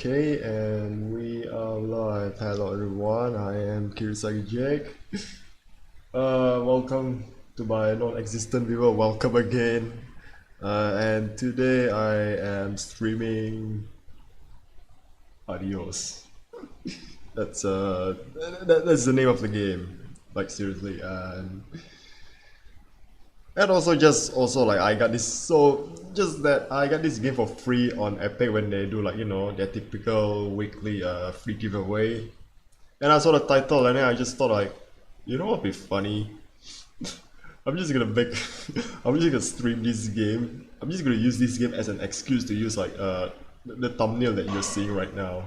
KirisakiJake, and we are live. Hello everyone, I am KirisakiJake. Welcome to my non-existent viewer, welcome again. And today I am streaming ADIOS. That's the name of the game, like seriously. And also like I got this game for free on Epic when they do like their typical weekly free giveaway. And I saw the title and then I just thought like, what'd be funny? I'm just gonna make I'm just gonna stream this game. I'm just gonna use this game as an excuse to use like the thumbnail that you're seeing right now.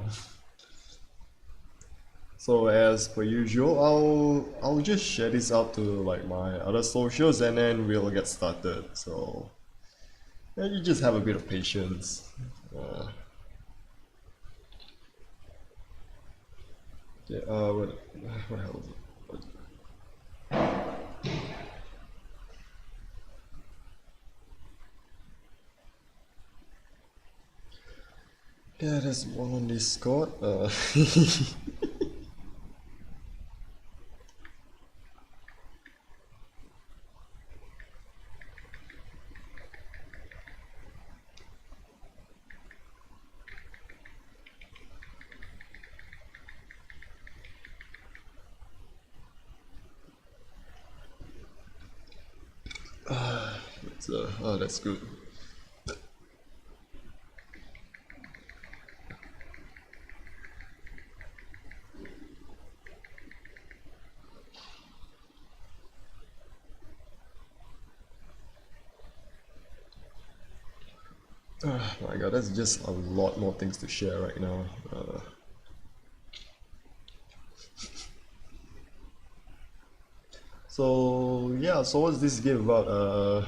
So as per usual, I'll just share this out to like my other socials and then we'll get started. So yeah, you just have a bit of patience. Yeah, what the hell is it? Yeah, there's one on Discord. Oh, that's good. Oh my god, that's just a lot more things to share right now. So yeah, so what's this game about?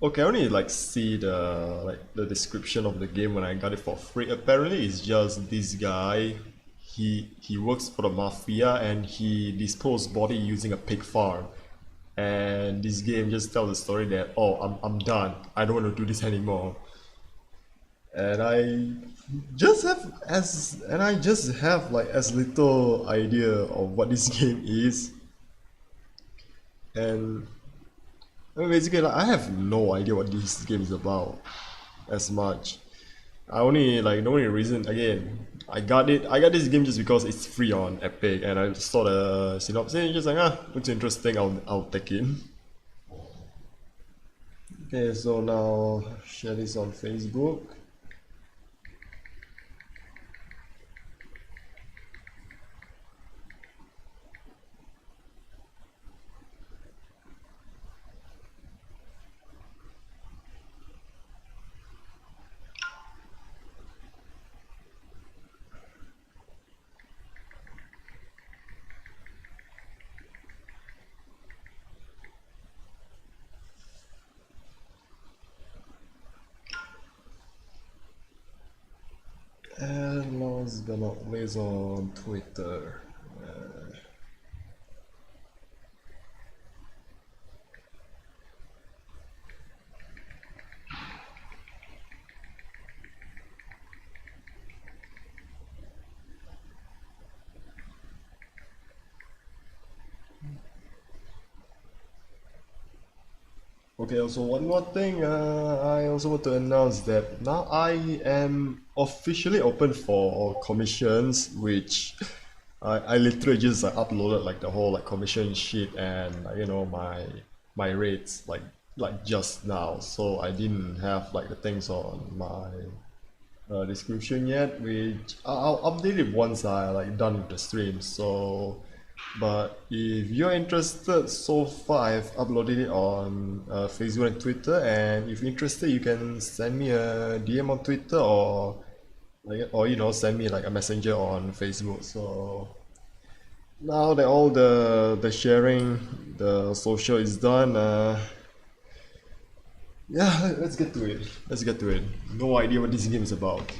Okay, I only like see the description of the game when I got it for free. Apparently, it's just this guy. He works for the mafia and he disposed body using a pig farm. And this game just tells the story that I'm done. I don't want to do this anymore. And I just have like as little idea of what this game is. And I mean, basically, like, I have no idea what this game is about as much. I only like the only reason again I got this game just because it's free on Epic and I saw the synopsis and just like looks interesting, I'll take it. Okay, so now share this on Facebook. And last but not least on Twitter. Okay, also one more thing, I also want to announce that now I am officially open for commissions, which I literally just uploaded like the whole like commission sheet and my rates like just now, so I didn't have like the things on my description yet, which I'll update it once I like done with the stream. So but if you're interested, so far I've uploaded it on Facebook and Twitter, and if you're interested you can send me a DM on Twitter or send me like a messenger on Facebook. So now that all the sharing, the social is done, yeah, let's get to it. Let's get to it. No idea what this game is about.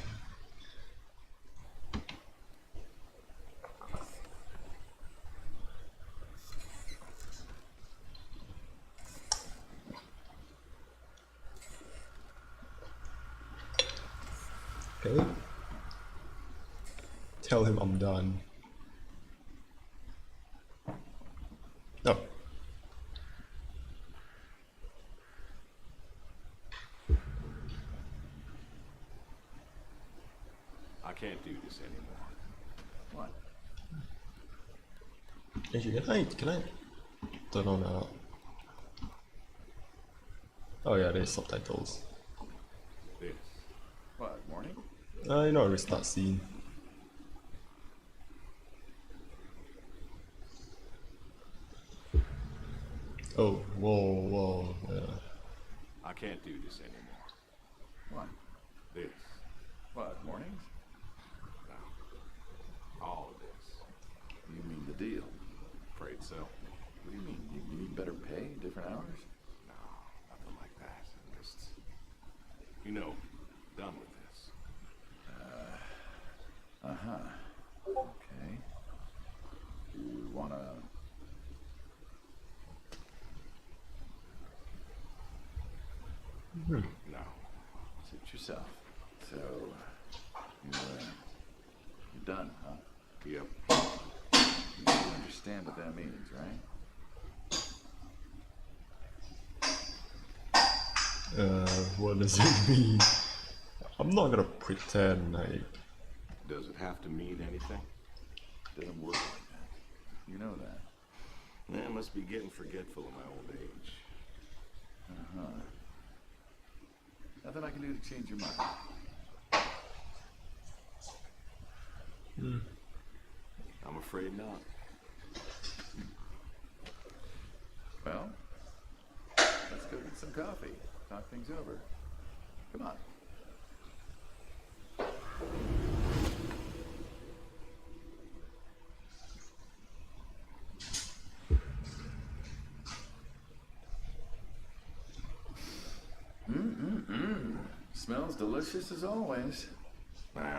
Okay. tell him I'm done. Oh. I can't do this anymore. What? Actually, can I turn on oh yeah, there's subtitles. This. What, morning? You know, restart scene. Oh, whoa, yeah. I can't do this anymore. What? This. What, mornings? No. All of this. You mean the deal? Afraid so. What do you mean? You need better pay, different hours? No, nothing like that. I'm just, you know, done with this. Okay. You wanna... No. Suit yourself. So, you're done, huh? Yep. You do understand what that means, right? What does it mean? I'm not gonna pretend Does it have to mean anything? Doesn't work like that. You know that. I must be getting forgetful in my old age. Nothing I can do to change your mind. I'm afraid not. Well, let's go get some coffee. Talk things over. Come on. Smells delicious as always.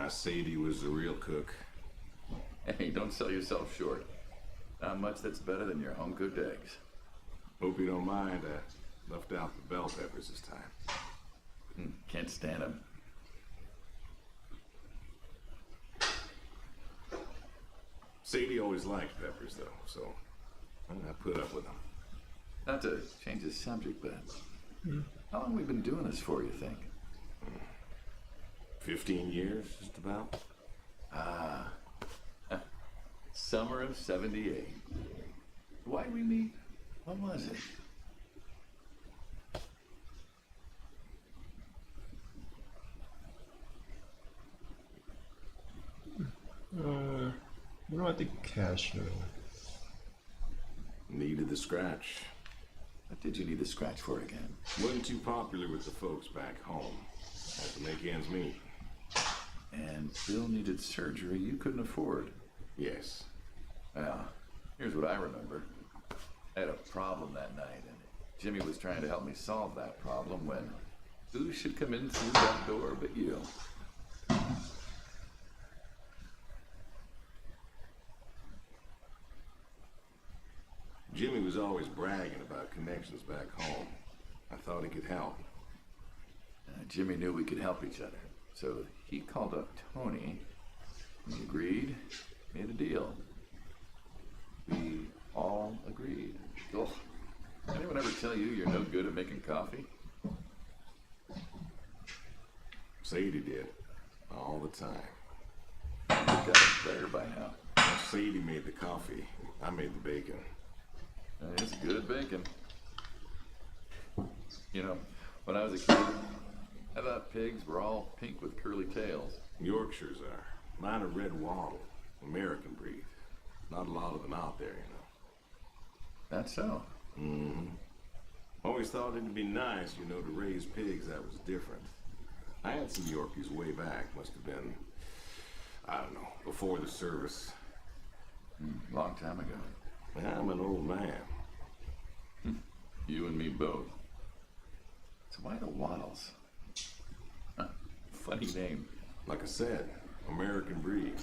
Sadie was the real cook. Hey, don't sell yourself short. Not much that's better than your home-cooked eggs. Hope you don't mind. I left out the bell peppers this time. Can't stand them. Sadie always liked peppers, though, so I put up with them. Not to change the subject, but how long have we been doing this for, you think? 15 years, just about. Summer of '78. Why'd we meet? What was it? you know, I think cash. Needed the scratch. What did you need the scratch for again? Wasn't too popular with the folks back home. Had to make ends meet. And Bill needed surgery you couldn't afford. Yes. Well, here's what I remember. I had a problem that night, and Jimmy was trying to help me solve that problem when who should come in through that door but you? Jimmy was always bragging about connections back home. I thought he could help. Jimmy knew we could help each other, so he called up Tony. We agreed, made a deal. We all agreed. Ugh. Anyone ever tell you you're no good at making coffee? Sadie did. All the time. You got it better by now. Sadie made the coffee. I made the bacon. It's good bacon. You know, when I was a kid, I thought pigs were all pink with curly tails. Yorkshires are. Mine are red wattle. American breed. Not a lot of them out there, you know. That's so. Always thought it'd be nice, you know, to raise pigs that was different. I had some Yorkies way back. Must have been, I don't know, before the service. Long time ago. I'm an old man. You and me both. So why the Waddles? Huh, funny name. Like I said, American breed.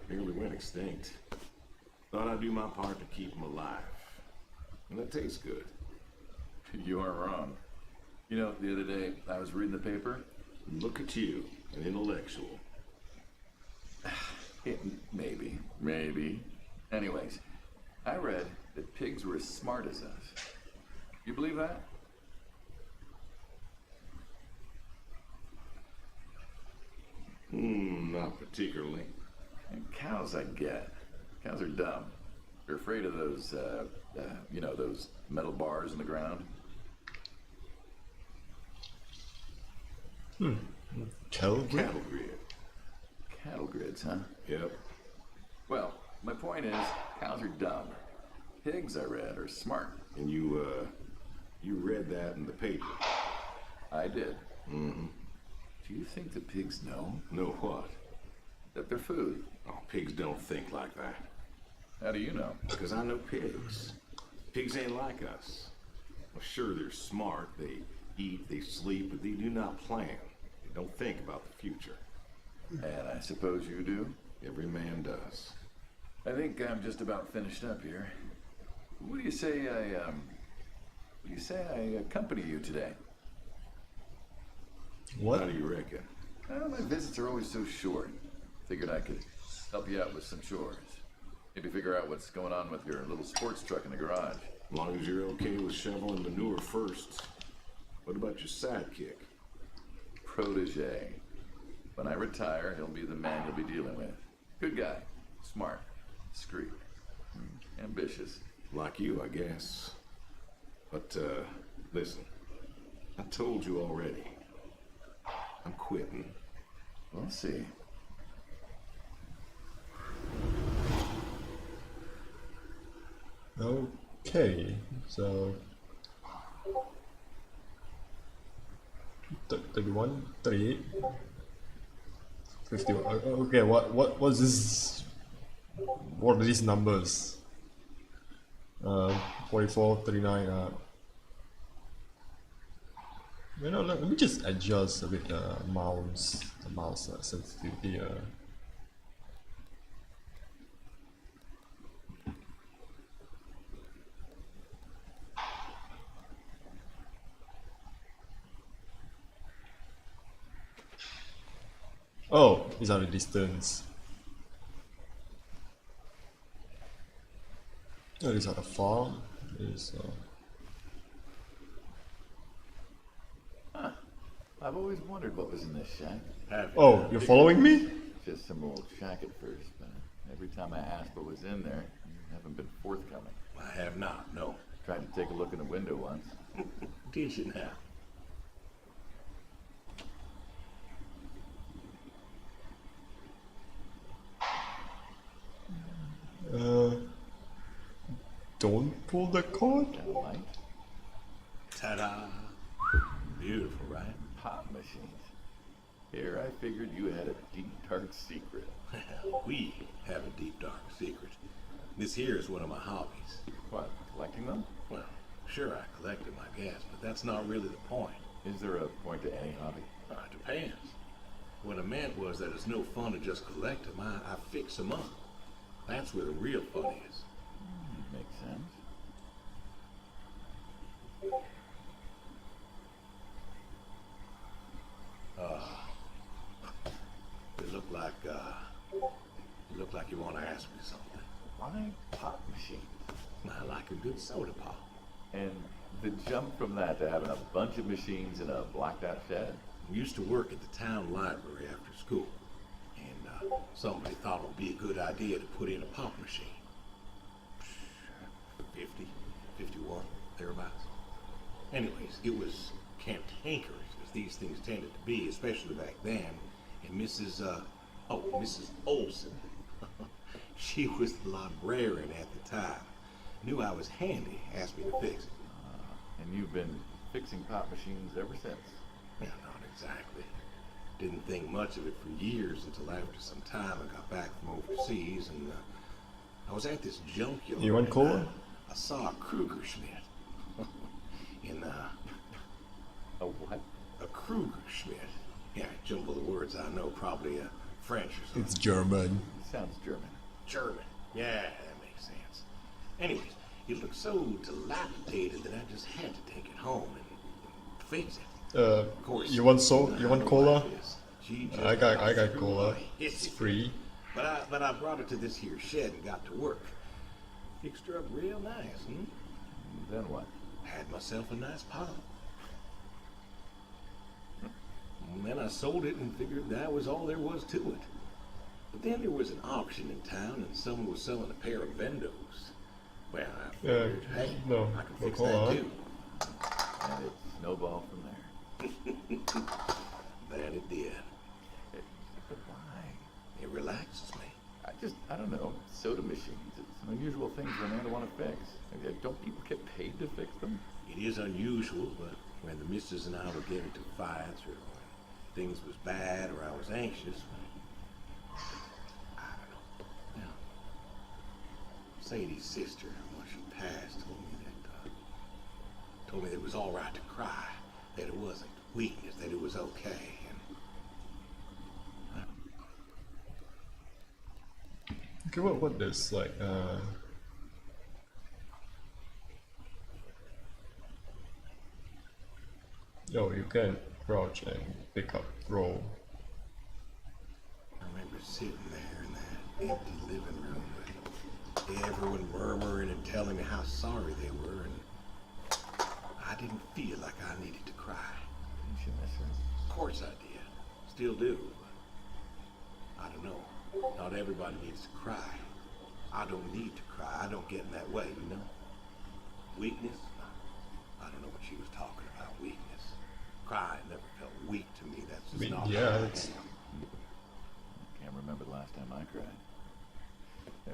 Nearly went extinct. Thought I'd do my part to keep them alive. And that tastes good. You aren't wrong. You know, the other day, I was reading the paper. Look at you, an intellectual. Maybe. Anyways, I read that pigs were as smart as us. You believe that? Not particularly. And cows, I get. Cows are dumb. They're afraid of those, those metal bars in the ground. Cattle grid? Cattle grid. Cattle grids, huh? Yep. Well, my point is, cows are dumb. Pigs, I read, are smart. And you read that in the paper. I did. Mm-hmm. Do you think the pigs know Know what? that they're food? Oh, pigs don't think like that. How do you know? Because I know pigs. Pigs ain't like us. Well, sure, they're smart. They eat, they sleep, but they do not plan. They don't think about the future. And I suppose you do? Every man does. I think I'm just about finished up here. What do you say I accompany you today? What? How do you reckon? Well, my visits are always so short. Figured I could help you out with some chores. Maybe figure out what's going on with your little sports truck in the garage. As long as you're okay with shoveling manure first. What about your sidekick? Protege. When I retire, he'll be the man you'll be dealing with. Good guy. Smart. Discreet. Ambitious. Like you, I guess. But, listen. I told you already. I'm quitting. We'll see. Okay, so 31, 38, 51. Okay, what's this? What are these numbers? 44, 39. Let me just adjust a bit the mouse sensitivity. Oh, these are the distance. Oh, these are the farm. I've always wondered what was in this shack. Oh, you're following me? Just some old shack at first, but every time I asked what was in there, you haven't been forthcoming. I have not, no. Tried to take a look in the window once. Did you now? Don't pull the cord. Got a light? Ta-da! Beautiful, right? Pop machines. Here I figured you had a deep, dark secret. We have a deep, dark secret. This here is one of my hobbies. What, collecting them? Well, sure, I collect them, I guess, but that's not really the point. Is there a point to any hobby? It depends. What I meant was that it's no fun to just collect them. I fix them up. That's where the real fun is. Makes sense. You look like you want to ask me something. Why pop machines? I like a good soda pop. And the jump from that to having a bunch of machines in a blacked out shed? I used to work at the town library after school, and somebody thought it would be a good idea to put in a pop machine. 50, 51, thereabouts. Anyways, it was cantankerous, as these things tended to be, especially back then. And Mrs. Olson, she was the librarian at the time. Knew I was handy, asked me to fix it. And you've been fixing pop machines ever since? Yeah, not exactly. Didn't think much of it for years until after some time I got back from overseas, and I was at this junkyard. You want cola? I saw a Kruger Schmidt. A what? A Kruger Schmidt. Yeah, jumble the words, I know, probably French or something. It's German. Sounds German. German. Yeah, that makes sense. Anyways, it looked so dilapidated that I just had to take it home and fix it. You want cola? She I got threw cola. a hissy It's free. But I brought her to this here shed and got to work. Fixed her up real nice, Then what? Had myself a nice pile. And then I sold it and figured that was all there was to it. But then there was an auction in town and someone was selling a pair of Vendos. Well, I figured, hey, no, I can fix hold that on. too. And it snowballed from there. That it did. But why? It relaxes me. I don't know. Soda machines. It's an unusual thing for a man to want to fix. Don't people get paid to fix them? It is unusual, but when the missus and I were getting into fights or when things was bad or I was anxious, I don't know. Now, Sadie's sister, when she passed, told me that it was all right to cry, that it wasn't weakness, that it was okay. Okay, what does like yo, you can crouch and pick up roll. I remember sitting there in that empty living room with everyone murmuring and telling me how sorry they were, and I didn't feel like I needed to cry. Didn't you miss her? Of course I did. Still do. But I don't know. Not everybody needs to cry. I don't need to cry. I don't get in that way, you know? Weakness? I don't know what she was talking about, weakness. Crying never felt weak to me. That's just not Yeah, how I it's am. Can't remember the last time I cried.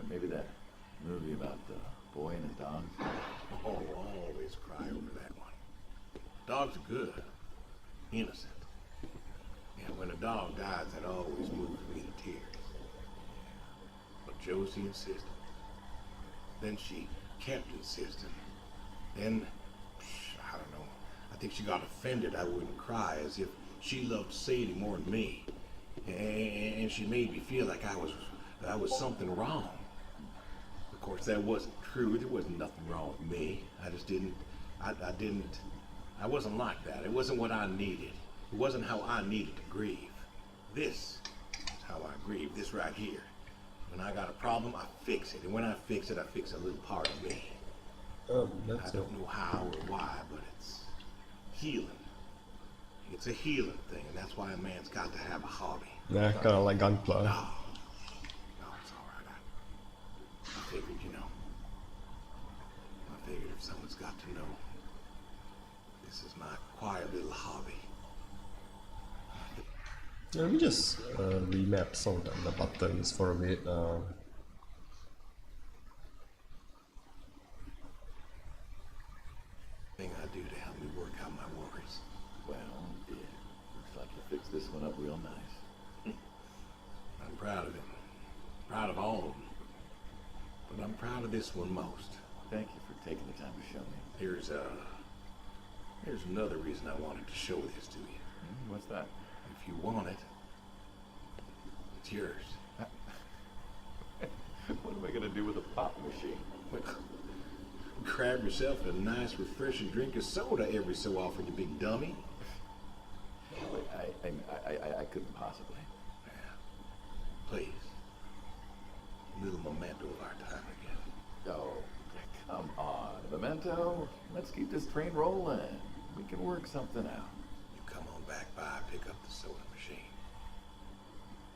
Maybe that movie about the boy and his dog. Oh, I'll always cry over that one. Dogs are good. Innocent. And when a dog dies, that always moves me to tears. But Josie insisted. Then she kept insisting. Then, I don't know, I think she got offended I wouldn't cry, as if she loved Sadie more than me. And she made me feel like I was something wrong. Of course, that wasn't true. There wasn't nothing wrong with me. I just didn't, I wasn't like that. It wasn't what I needed. It wasn't how I needed to grieve. This is how I grieve, this right here. When I got a problem, I fix it. And when I fix it, I fix a little part of me. I that's it. don't know how or why, but it's healing. It's a healing thing, and that's why a man's got to have a hobby. Yeah, kinda like Gunpla. No, it's all right. I figured, you know. I figured if someone's got to know, this is my quiet little hobby. Let me just remap some of the buttons for a bit. Thing I do to help me work out my worries. Well, yeah. Looks like you fixed this one up real nice. I'm proud of it. Proud of all of them. But I'm proud of this one most. Thank you for taking the time to show me. Here's another reason I wanted to show this to you. What's that? If you want it, it's yours. What am I gonna do with a pop machine? Well, grab yourself a nice, refreshing drink of soda every so often, you big dummy. Wait, I couldn't possibly. Yeah. Please. A little memento of our time again. Oh, come on, Memento. Let's keep this train rolling. We can work something out. You come on back by, pick up the soda machine.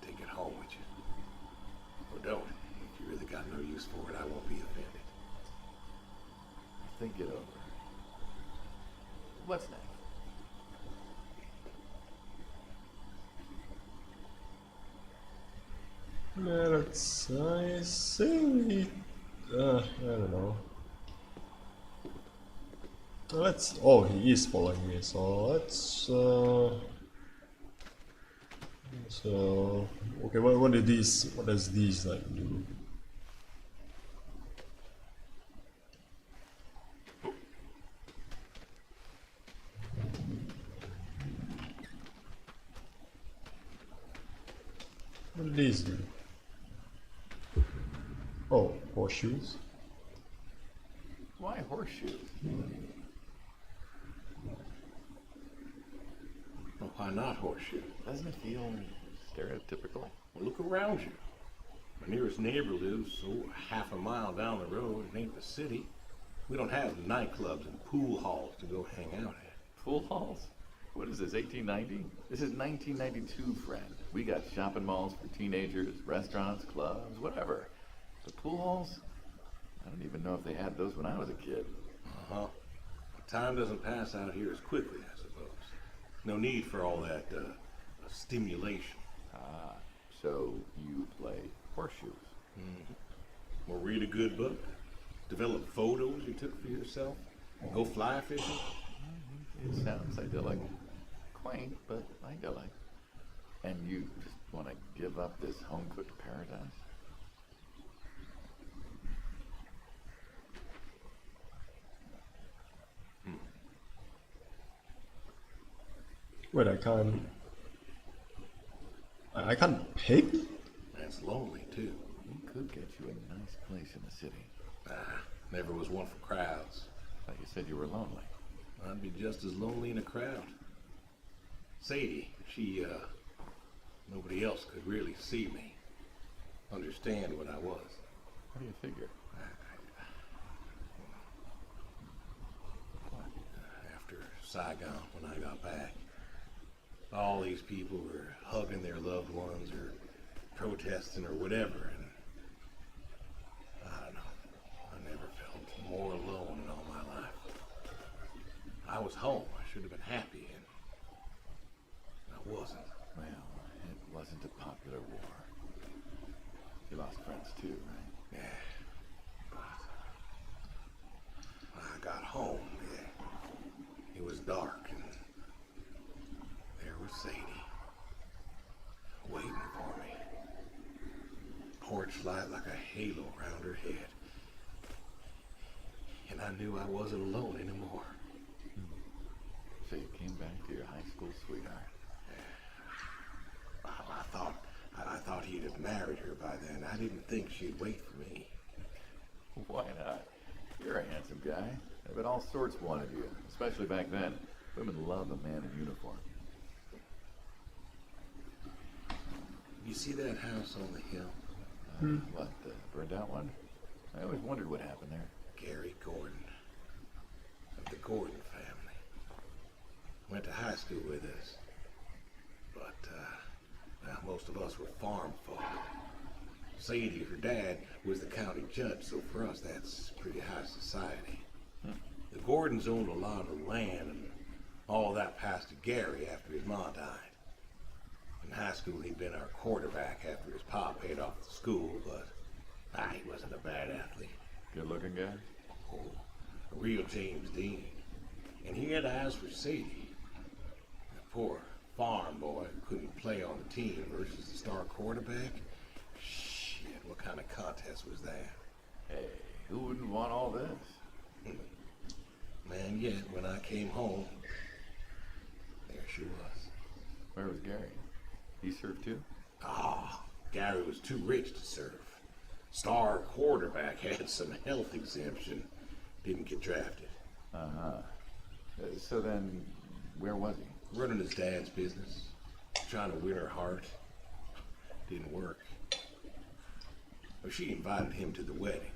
Take it home with you. Or don't. If you really got no use for it, I won't be offended. Think it over. What's next? Yeah, that's I think I don't know. Let's. Oh, he is following me. So let's. So okay, what do these? What does these like do? What do these do? Oh, horseshoes. Why horseshoes? Well, why not horseshoe? Doesn't it feel stereotypical? Well, look around you. Our nearest neighbor lives half a mile down the road. It ain't the city. We don't have nightclubs and pool halls to go hang out at. Pool halls? What is this, 1890? This is 1992, friend. We got shopping malls for teenagers, restaurants, clubs, whatever. The pool halls? I don't even know if they had those when I was a kid. Uh-huh. Time doesn't pass out here as quickly, I suppose. No need for all that stimulation. Ah, so you play horseshoes. Mm-hmm. Or read a good book. Develop photos you took for yourself. Go fly fishing. It sounds idyllic. Quaint, but idyllic. And you just want to give up this home-cooked paradise? Wait, I can't pick? That's lonely, too. We could get you a nice place in the city. Never was one for crowds. Thought you said you were lonely. I'd be just as lonely in a crowd. Sadie, nobody else could really see me, understand what I was. How do you figure? After Saigon, when I got back, all these people were hugging their loved ones or protesting or whatever, and I don't know, I never felt more alone in all my life. I was home. I should have been happy, and I wasn't. Well, it wasn't a popular war. You lost friends too, right? Yeah. But when I got home, it was dark, and there was Sadie waiting for me. Porch light like a halo around her head. And I knew I wasn't alone anymore. So you came back to your high school sweetheart. I thought he'd have married her by then. I didn't think she'd wait for me. Why not? You're a handsome guy. I bet all sorts wanted you, especially back then. Women love a man in uniform. You see that house on the hill? What, the burned out one? I always wondered what happened there. Gary Gordon, of the Gordon family. Went to high school with us. But, well, most of us were farm folk. Sadie, her dad, was the county judge, so for us that's pretty high society. The Gordons owned a lot of land, and all that passed to Gary after his ma died. In high school, he'd been our quarterback after his pa paid off the school, but he wasn't a bad athlete. Good-looking guy? Oh, a real James Dean. And he had eyes for Sadie. A poor farm boy who couldn't play on the team versus the star quarterback. Shit, what kind of contest was that? Hey, who wouldn't want all this? Man, yet when I came home, there she was. Where was Gary? He served too? Gary was too rich to serve. Star quarterback had some health exemption. Didn't get drafted. So then, where was he? Running his dad's business. Trying to win her heart. Didn't work. Well, she invited him to the wedding.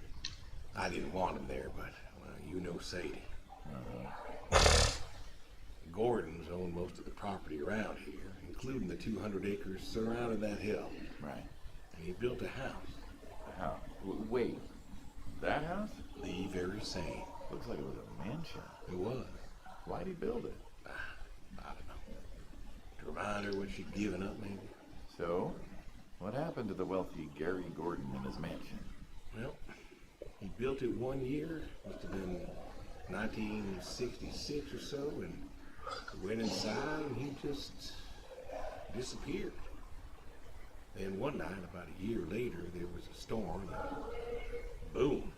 I didn't want him there, but, well, you know Sadie. The Gordons own most of the property around here, including the 200 acres surrounding that hill. Right. And he built a house. A house? Wait, that house? The very same. Looks like it was a mansion. It was. Why'd he build it? I don't know. To remind her what she'd given up, maybe. So, what happened to the wealthy Gary Gordon in his mansion? Well, he built it 1 year. Must have been 1966 or so, and went inside and he just disappeared. Then one night, about a year later, there was a storm, and boom,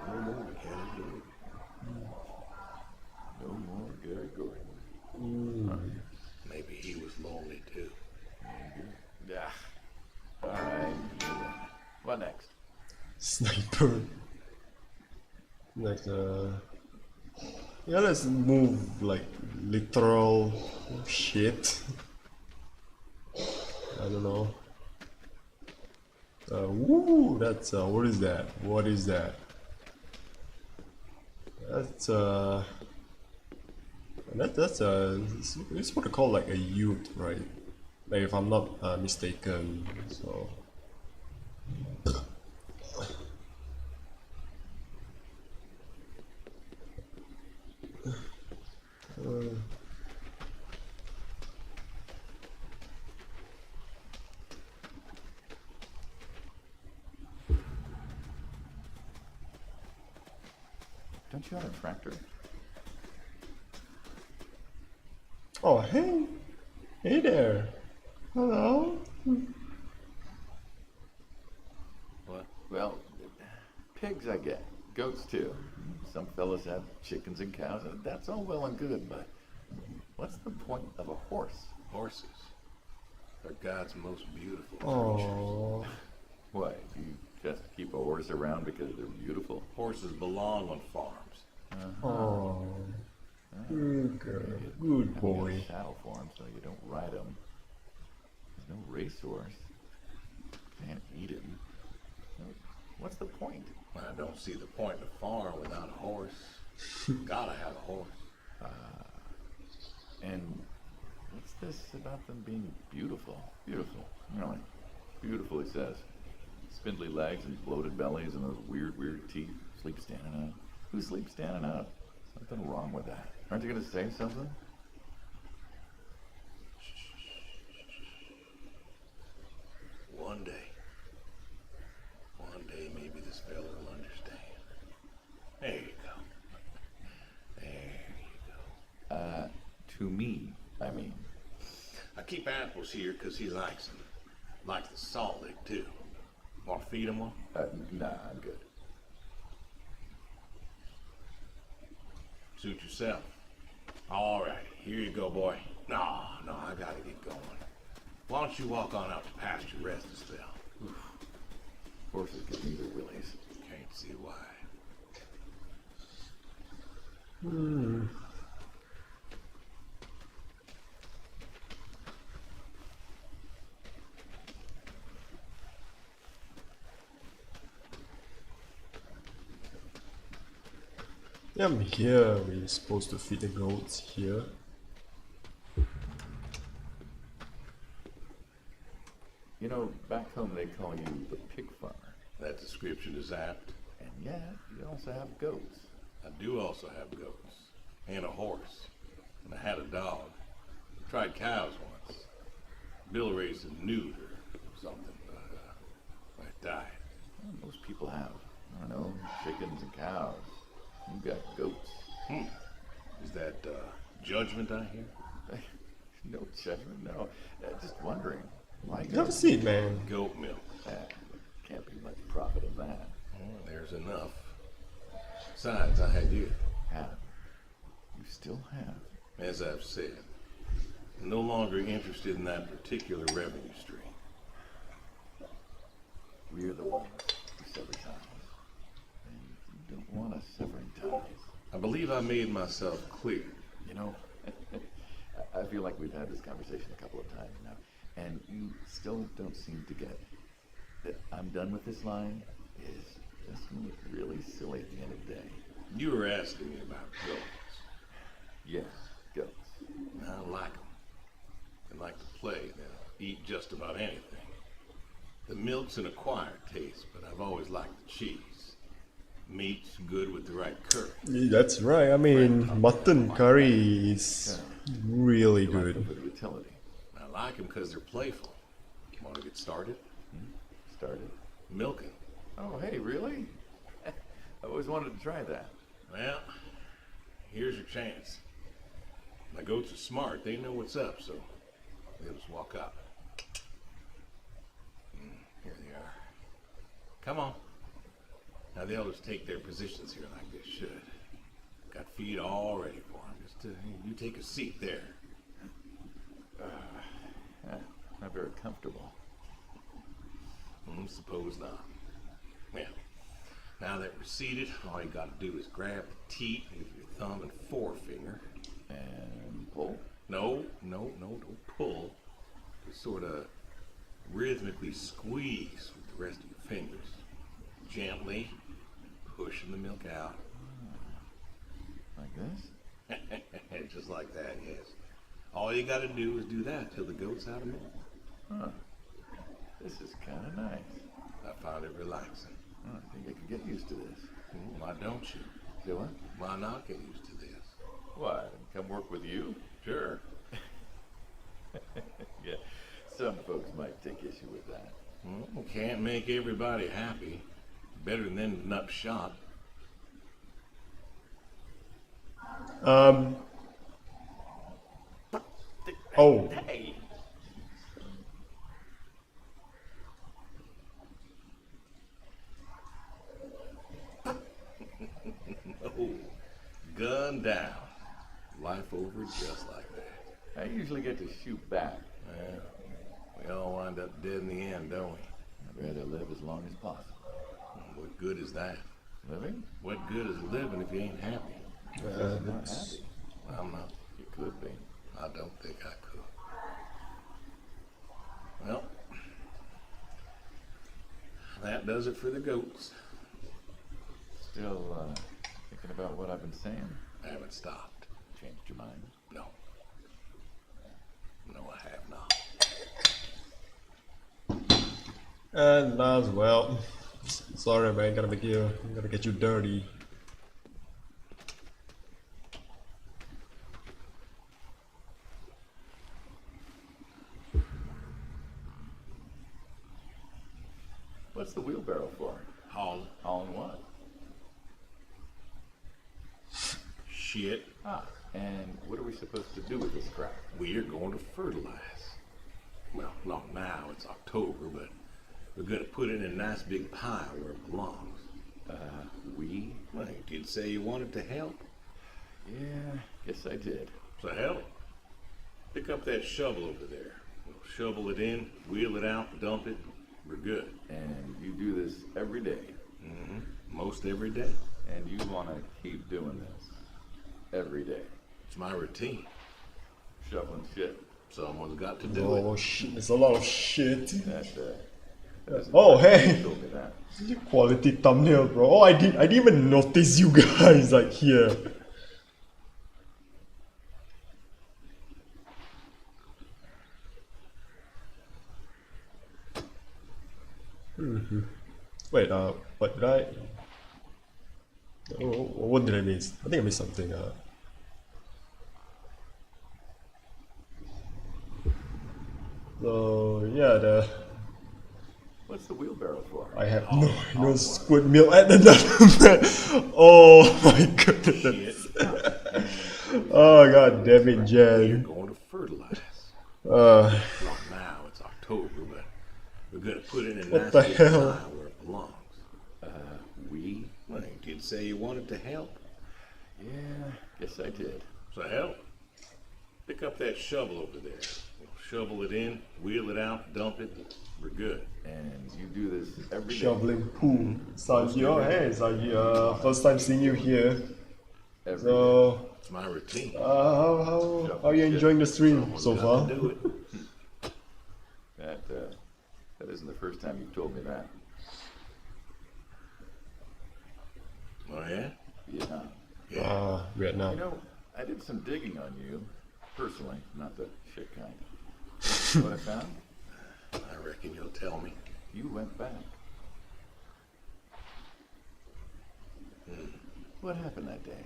no more Gary Gordon. No more Gary Gordon. Maybe he was lonely too. Yeah. All right. What next? Sniper. Like yeah, let's move like literal shit. I don't know. Woo, that's what is that? What is that? That's it's what I call like a youth, right? Like if I'm not mistaken. So Don't you have a tractor? oh hey, hey there, hello. What? Well, pigs I get. Goats too. Some fellas have chickens and cows, and that's all well and good, but what's the point of a horse? Horses. They're God's most beautiful creatures. Oh, Why, do you just keep a horse around because they're beautiful? Horses belong on farms. oh, good girl, good You get boy. a saddle for them so you don't ride them. There's no racehorse. Can't eat him. What's the point? I don't see the point in a farm without a horse. Gotta have a horse. And what's this about them being beautiful? Beautiful. Really? Beautiful, he says. Spindly legs and bloated bellies and those weird teeth. Sleep standing up. Who sleeps standing up? Something wrong with that. Aren't you going to say something? One day maybe this fella will understand. There you go. There you go. To me, I mean. I keep apples here because he likes them. Likes the salt lick too. Want to feed him one? Nah, I'm good. Suit yourself. All right, here you go, boy. No, I gotta get going. Why don't you walk on out to pasture, rest a spell? Horses give me the willies. Can't see why. Yeah, I'm here. We're supposed to feed the goats here. You know, back home they call you the pig farmer. That description is apt. And yet, you also have goats. I do also have goats. And a horse. And I had a dog. Tried cows once. Bill raised a newt or something, but I died. Well, most people have, I don't know, chickens and cows. You got goats. Is that judgment I hear? No judgment, no. Just wondering. Why Have a goats? seat, man. Goat milk. Can't be much profit in that. Well, there's enough. Besides, I had you. Have. You still have. As I've said, I'm no longer interested in that particular revenue stream. We're the ones who sever ties. And you don't want us severing ties. I believe I made myself clear. You know, I feel like we've had this conversation a couple of times now, and you still don't seem to get that I'm done with this line is just gonna look really silly at the end of the day. You were asking me about goats. Yeah, goats. I like them. They like to play. They'll eat just about anything. The milk's an acquired taste, but I've always liked the cheese. Meat's good with the right curry. That's right. I mean, mutton curry is really You like them good. for the utility. I like them because they're playful. Want to get started? Started. Milking. Oh, hey, really? I always wanted to try that. Well, here's your chance. My goats are smart. They know what's up, so they'll just walk up. Here they are. Come on. Now they'll just take their positions here like they should. Got feed all ready for them. Just you take a seat there. Not very comfortable. Suppose not. Well, now that we're seated, all you got to do is grab the teat with your thumb and forefinger. And pull. No, don't pull. Just sort of rhythmically squeeze with the rest of your fingers, gently pushing the milk out. Like this? Just like that, yes. All you gotta do is do that till the goat's out of milk. Huh. This is kind of nice. I found it relaxing. I think I could get used to this. Why don't you? Do what? Why not get used to this? What? Come work with you? Sure. Yeah. Some folks might take issue with that. Well, can't make everybody happy. Better than ending up shot. Oh, Hey! Oh, gun down. Life over just like that. I usually get to shoot back. Well, we all wind up dead in the end, don't we? I'd rather live as long as possible. What good is that? Living? What good is living if you ain't happy? I'm not happy. I'm not. You could be. I don't think I could. Well, that does it for the goats. Still thinking about what I've been saying? I haven't stopped. Changed your mind? No. No, I have not. and as well. Sorry, man. Gotta get you dirty. What's the wheelbarrow for? Hauling Hauling what? shit. And what are we supposed to do with this crap? We are going to fertilize. Well, not now, it's October, but we're going to put it in a nice big pile where it belongs. We? Well, you did say you wanted to help. Yeah, guess I did. So help. Pick up that shovel over there. We'll shovel it in, wheel it out, dump it. We're good. And you do this every day. Most every day. And you want to keep doing this every day. It's my routine. Shoveling shit. Someone's got to do Oh it. shit, there's a lot of shit. That, Oh you hey, told me that. quality thumbnail, bro. Oh, I didn't even notice you guys like here. Wait, what did I? Oh, what did I miss? I think I missed something. So yeah, What's the wheelbarrow for? I have no squid meal at another. Oh my goodness. Oh god damn it, We're Jen. going to fertilize. Uh, Not now, it's October, but we're going to put it in a What nice the big hell? pile where it belongs. We? Well, you did say you wanted to help. Yeah, guess I did. So help. Pick up that shovel over there. We'll shovel it in, wheel it out, dump it. We're good. And you do this every day. shoveling pool. Sanji, oh hey, Sanji, first time seeing you here. Every day. So, It's my routine. how are you enjoying the stream so Got far? to do it. That isn't the first time you've told me that. Oh yeah? Yeah. Yeah. You Vietnam. know, I did some digging on you, personally, not the shit kind. You know what I found? I reckon you'll tell me. You went back. What happened that day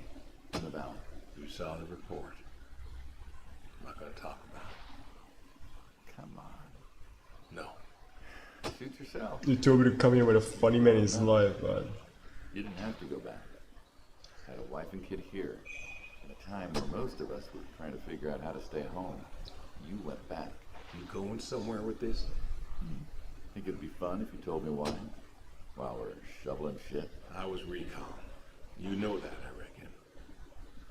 in the valley? You saw the report. I'm not going to talk about it. Come on. No. Shoot yourself. You told me to come here with a funny man in his life, but You didn't have to go back. I had a wife and kid here. At a time where most of us were trying to figure out how to stay home. You went back. You going somewhere with this? Think it'd be fun if you told me why? While we're shoveling shit. I was recon. You know that, I reckon.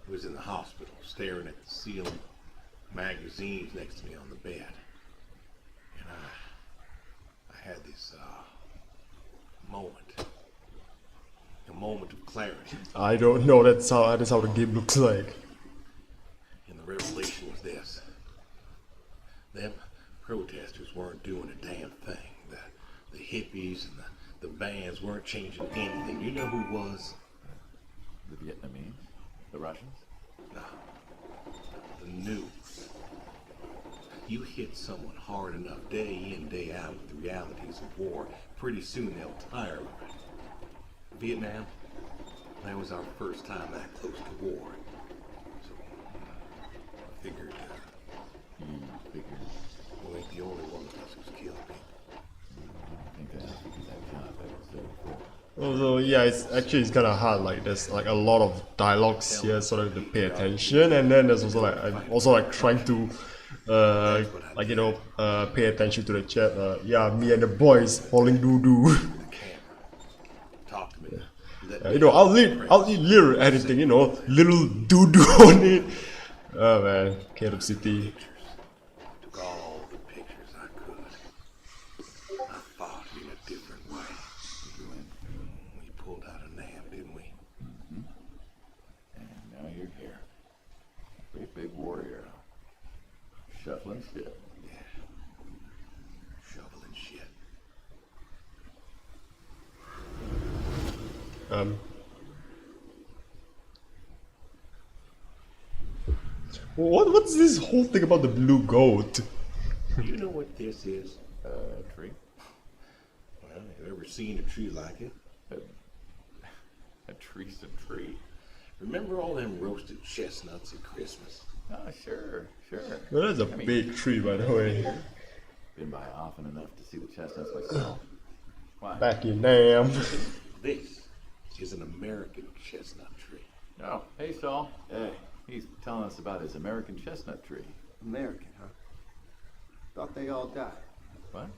I was in the hospital, staring at the ceiling, magazines next to me on the bed. And I had this moment. A moment of clarity. I don't know. That's how the game looks like. And the revelation was this. Them protesters weren't doing a damn thing. The hippies and the bands weren't changing anything. You know who was? The Vietnamese? The Russians? No. The news. You hit someone hard enough day in, day out with the realities of war, pretty soon they'll tire of it. Vietnam, that was our first time that close to war. So, I figured, we ain't the only one of us who's killed people. I think that's because that job I was there before. Also, yeah, it's kind of hard. Like there's like a lot of dialogues here, sort of to pay attention, and then there's also like I'm also like trying to, pay attention to the chat. Yeah, me and the boys falling doo doo. The camera. Talk to me. I'll eat little anything, little doo doo on it. Oh man, Caleb City. Took all the pictures I could. I fought in a different way. We pulled out a nap, didn't we? And now you're here. Great big warrior. Shuffling shit. Yeah. Shoveling shit. What's this whole thing about the blue goat? You know what this is? Tree? Well, have you ever seen a tree like it? A tree's a tree. Remember all them roasted chestnuts at Christmas? Oh, sure. Well, that's a big tree, by the way. Been by often enough to see the chestnuts myself. Why? Back in damn. This is an American chestnut tree. Oh, hey, Saul. Hey. He's telling us about his American chestnut tree. American, huh? Thought they all died. What?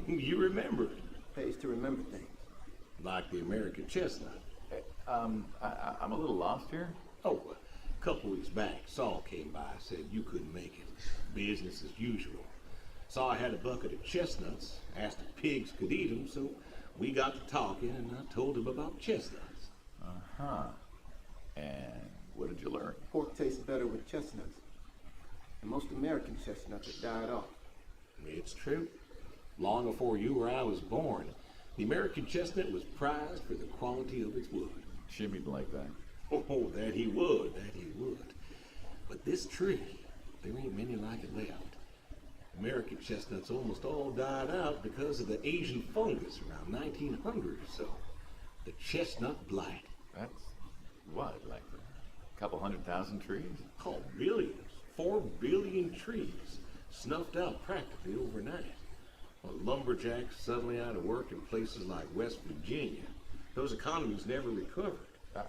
You remember. Pays to remember things. Like the American chestnut. Hey, I'm a little lost here. Oh, a couple weeks back, Saul came by, said you couldn't make it. Business as usual. Saw I had a bucket of chestnuts, asked if pigs could eat them, so we got to talking, and I told him about chestnuts. Uh-huh. And what did you learn? Pork tastes better with chestnuts. And most American chestnuts have died off. It's true. Long before you or I was born, the American chestnut was prized for the quality of its wood. Jimmy'd like that. Oh, that he would. But this tree, there ain't many like it left. American chestnuts almost all died out because of the Asian fungus around 1900 or so. The chestnut blight. That's what, like a couple 100,000 trees? Oh, billions. 4 billion trees snuffed out practically overnight. Well, lumberjacks suddenly out of work in places like West Virginia. Those economies never recovered. I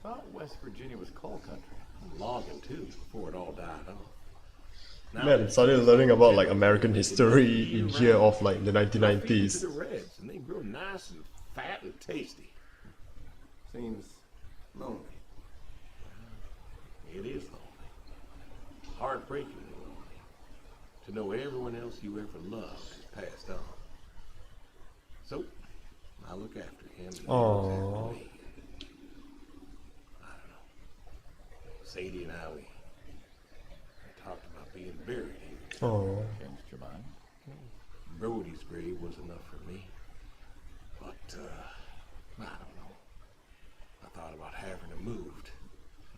thought West Virginia was coal country. Logging too, before it all died off. Now, Man, started learning about like American history in here of like the 1990s. To the reds, and they grow nice and fat and tasty. Seems lonely. It is lonely. Heartbreakingly lonely. To know everyone else you ever loved has passed on. So, I look after him and he looks after me. I don't know. Sadie and I, we talked about being buried here. Oh. Changed your mind? Brody's grave was enough for me. But, I don't know. I thought about having him moved.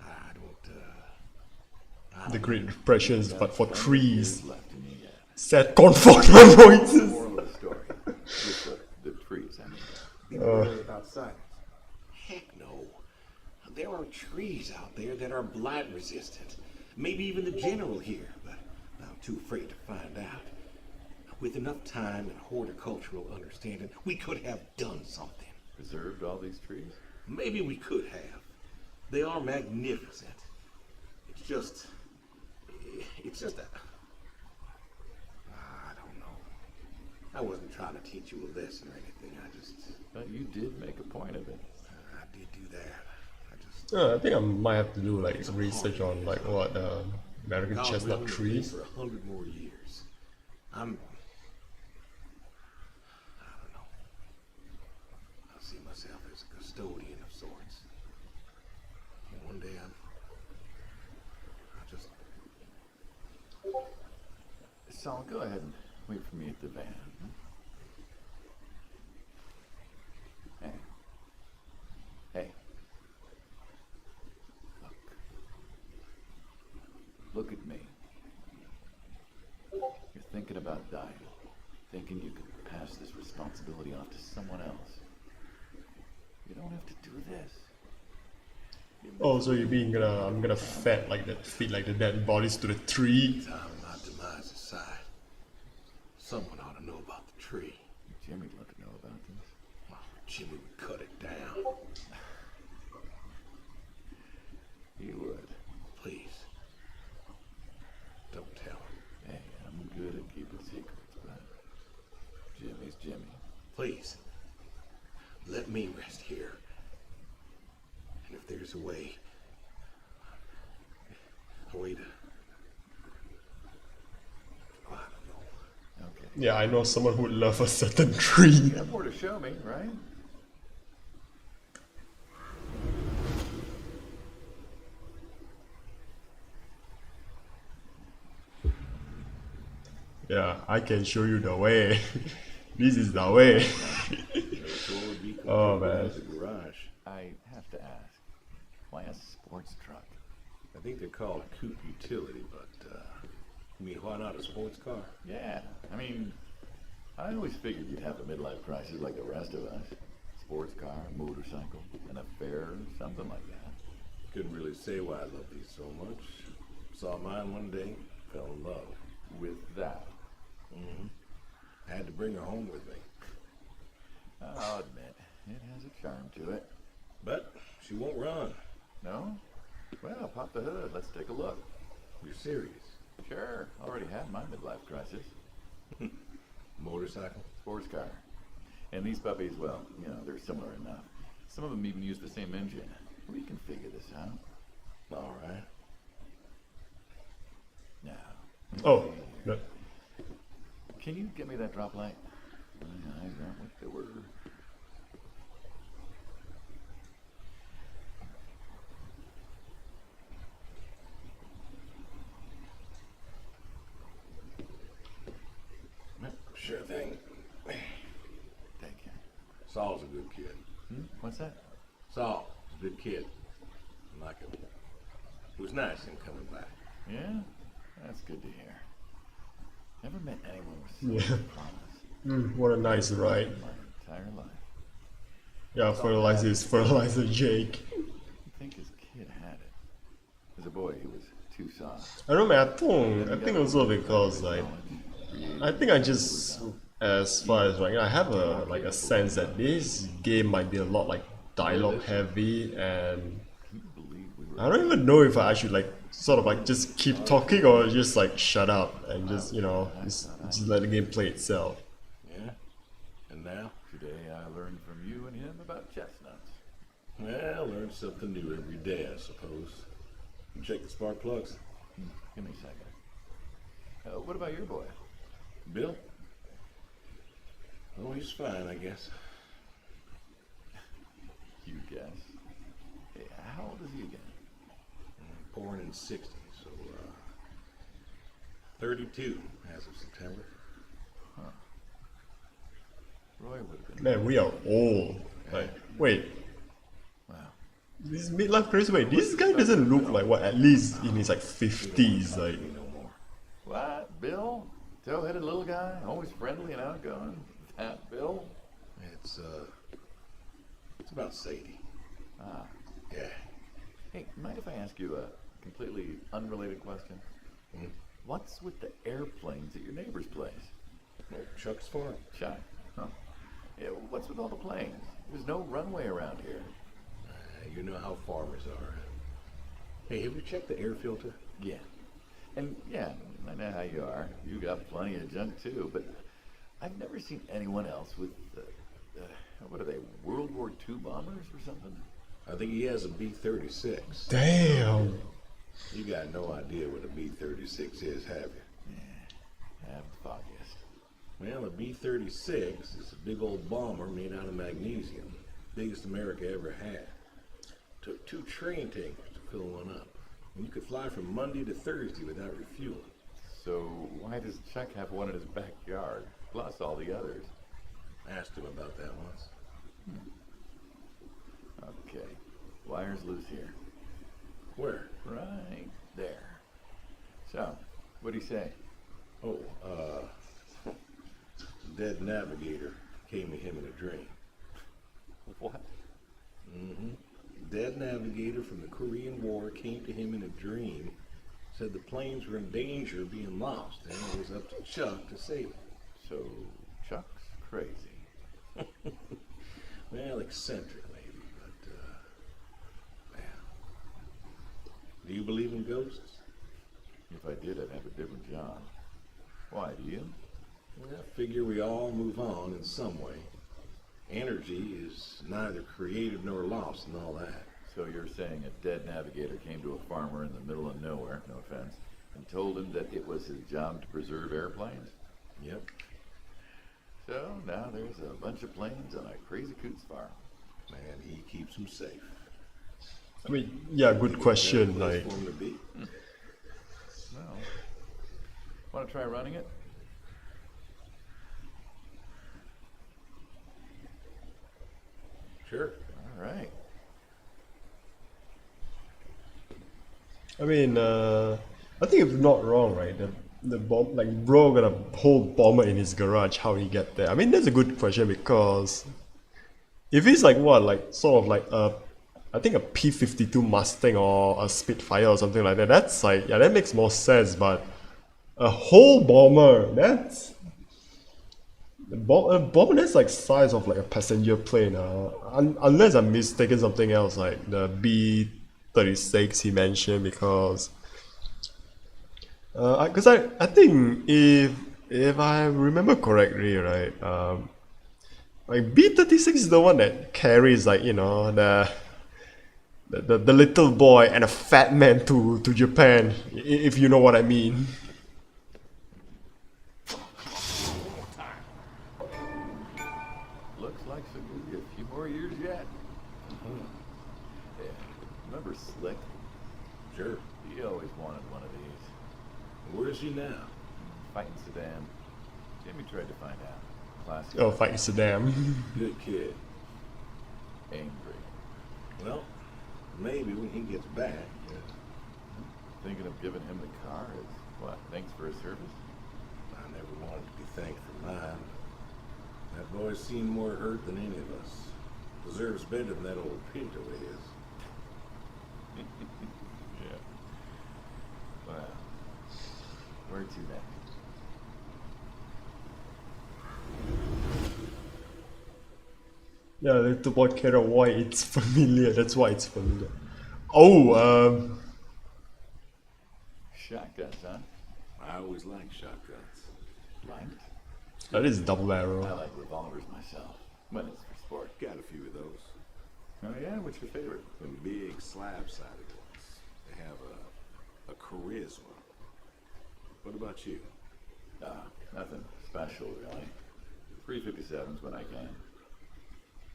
I don't The Great Depressions, but for trees. Left in you yet. Sad comfort my voices. Moral of the story. With the trees, I mean. Be worried about silence. Heck no. There are trees out there that are blight resistant. Maybe even the general here, but I'm too afraid to find out. With enough time and horticultural understanding, we could have done something. Preserved all these trees? Maybe we could have. They are magnificent. It's just that. I don't know. I wasn't trying to teach you a lesson or anything. But you did make a point of it. I did do that. I think I might have to do like research on like what American God chestnut willing, trees. for 100 more years. I don't know. I see myself as a custodian of sorts. And one day I just. Saul, go ahead and wait for me at the van. Look at me. You're thinking about dying. Thinking you could pass this responsibility off to someone else. You don't have to do this. Oh, so you mean I'm gonna feed like the dead bodies to the tree? Time my demise aside. Someone ought to know about the tree. Jimmy'd love to know about this. Well, Jimmy would cut it down. He would. Please. Don't tell him. Hey, I'm good at keeping secrets, but Jimmy's Jimmy. Please. Let me rest here. And if there's a way to... I don't know. Okay. Yeah, I know someone who would love a certain tree. You have more to show me, right? Yeah, I can show you the way. This is the way. Oh man. The garage. I have to ask, why a sports truck? I think they're called a coupe utility, but, I mean, why not a sports car? Yeah, I mean, I always figured you'd have a midlife crisis like the rest of us. Sports car, motorcycle, an affair, something like that. Couldn't really say why I love these so much. Saw mine one day, fell in love. With that, I had to bring her home with me. I'll admit, it has a charm to it. But she won't run. No? Well, pop the hood, let's take a look. You're serious? Sure, already had my midlife crisis. Motorcycle? Sports car. And these puppies, well, you know, they're similar enough. Some of them even use the same engine. We can figure this out. All right. Now, Oh, no. can you get me that drop light? My eyes aren't what they were. Sure thing. Thank you. Saul's a good kid. What's that? Saul is a good kid. I like him. It was nice him coming back. Yeah? That's good to hear. Never met anyone with so much promise What a nice ride. in my entire life. Yeah, fertilizer Jake. I think his kid had it. As a boy, he was too soft. I don't know, man, I think also because like I think I just as far as like I have a sense that this game might be a lot like dialogue heavy, and I don't even know if I should like sort of like just keep talking or just like shut up and just just let the game play itself. Yeah? And now? Today I learned from you and him about chestnuts. Well, learn something new every day, I suppose. You check the spark plugs. Give me a second. What about your boy? Bill? Oh, he's fine, I guess. You guess. Hey, how old is he again? Born in 60, so 32 as of September. Roy would have been. Man, we are old. Like, wait, Wow. this midlife crisis. Wait, this guy doesn't look like what? At least in his like 50s. Like, No more. What? Bill? Tow-headed little guy? Always friendly and outgoing? That Bill? It's about Sadie. Ah. Yeah. Hey, mind if I ask you a completely unrelated question? What's with the airplanes at your neighbor's place? Well, Chuck's farm. Chuck? Huh. Yeah, what's with all the planes? There's no runway around here. You know how farmers are. Hey, have you checked the air filter? Yeah. And yeah, I know how you are. You got plenty of junk too, but I've never seen anyone else with, what are they, World War II bombers or something? I think he has a B-36. damn. You got no idea what a B-36 is, have you? Have the foggiest. Well, a B-36 is a big old bomber made out of magnesium. Biggest America ever had. Took 2 train tankers to fill one up. And you could fly from Monday to Thursday without refueling. So why does Chuck have one in his backyard, plus all the others? Asked him about that once. Okay, wire's loose here. Where? Right there. What'd he say? Oh, dead navigator came to him in a dream. What? Dead navigator from the Korean War came to him in a dream, said the planes were in danger of being lost, and it was up to Chuck to save them. So Chuck's crazy. Well, eccentric maybe, but, well. Do you believe in ghosts? If I did, I'd have a different job. Why, do you? I figure we all move on in some way. Energy is neither creative nor lost and all that. So you're saying a dead navigator came to a farmer in the middle of nowhere, no offense, and told him that it was his job to preserve airplanes? Yep. So now there's a bunch of planes on a crazy coot's farm. Man, he keeps them safe. I mean, yeah, good question. Place Like, for him to be. Well, want to try running it? Sure. All right. I mean, I think if not wrong, right? The bomb, like, bro got a whole bomber in his garage. How did he get there? I mean, that's a good question because if he's like what, like sort of like I think a P-52 Mustang or a Spitfire or something like that. That's like, yeah, that makes more sense. But a whole bomber, that's a bomber that's like size of like a passenger plane. Unless I'm mistaken, something else like the B-36 he mentioned because. Because I think if I remember correctly, right, like B-36 is the one that carries like the little boy and a fat man to Japan, if you know what I mean. Looks like so we'll get a few more years yet. Yeah. Remember Slick? Sure. He always wanted one of these. Where is he now? Fighting Saddam. Jimmy tried to find out. Classic. Oh, fighting Saddam. Good kid. Angry. Well, maybe when he gets back. Thinking of giving him the car as what? Thanks for his service? I never wanted to be thanked for mine. That boy's seen more hurt than any of us. Deserves better than that old Pinto is. Yeah. Well, where to next? Yeah, the little boy care why it's familiar. That's why it's familiar. Oh, Shotguns, huh? I always liked shotguns. Liked? that is double I barrel. like revolvers myself. When it's for sport. Got a few of those. Oh yeah? What's your favorite? Them big slab-sided ones. They have a charisma. What about you? Nothing special, really. 357s when I can.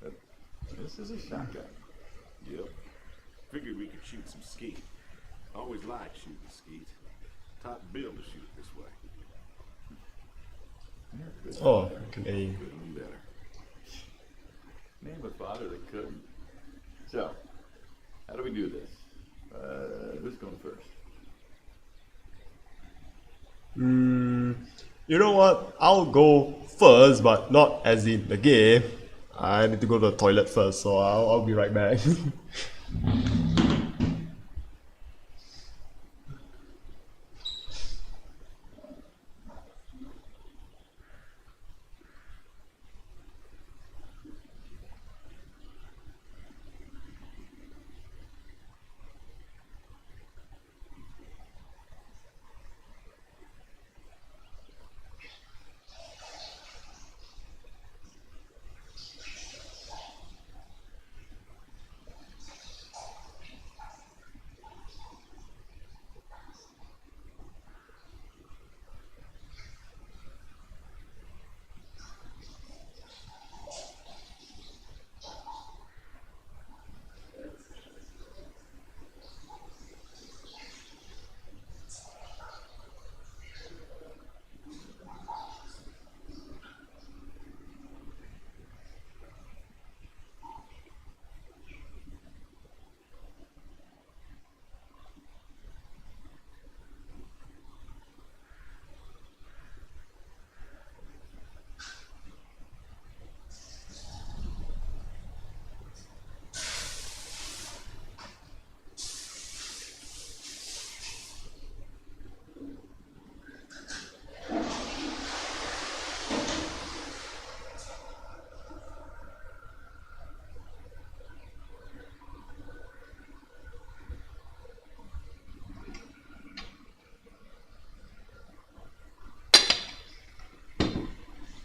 But this is a shotgun. Yep. Figured we could shoot some skeet. Always liked shooting skeet. Top bill to shoot this way. You're a good Oh, father. can aim. Couldn't be better. Name a father that couldn't. So, how do we do this? Who's going first? You know what? I'll go first, but not as in the game. I need to go to the toilet first, so I'll be right back.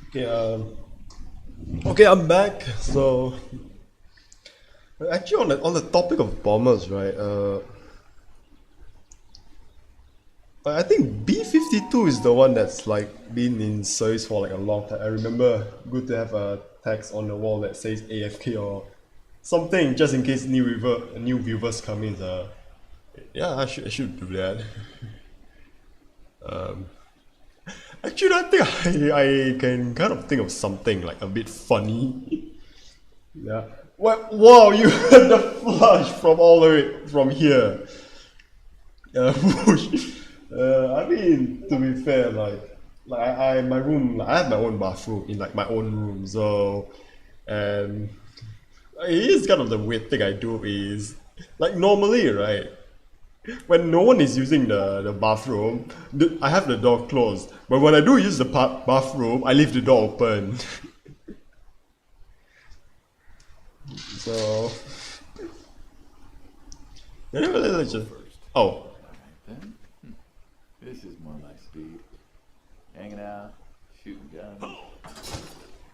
Okay, okay, I'm back. So, actually, on the topic of bombers, right? I think B-52 is the one that's like been in service for like a long time. I remember good to have a text on the wall that says AFK or something, just in case new viewers come in. Yeah, I should do that. Actually, I think I can kind of think of something like a bit funny. Yeah. What? Wow! You heard the flush from all the way from here. Whoosh. I mean, to be fair, like I my room, I have my own bathroom in like my own room, so and it is kind of the weird thing I do is like normally, right? When no one is using the bathroom, I have the door closed. But when I do use the bathroom, I leave the door open. So, anyway, let's just. Oh, Then, this is more my speed. Hanging out, shooting guns.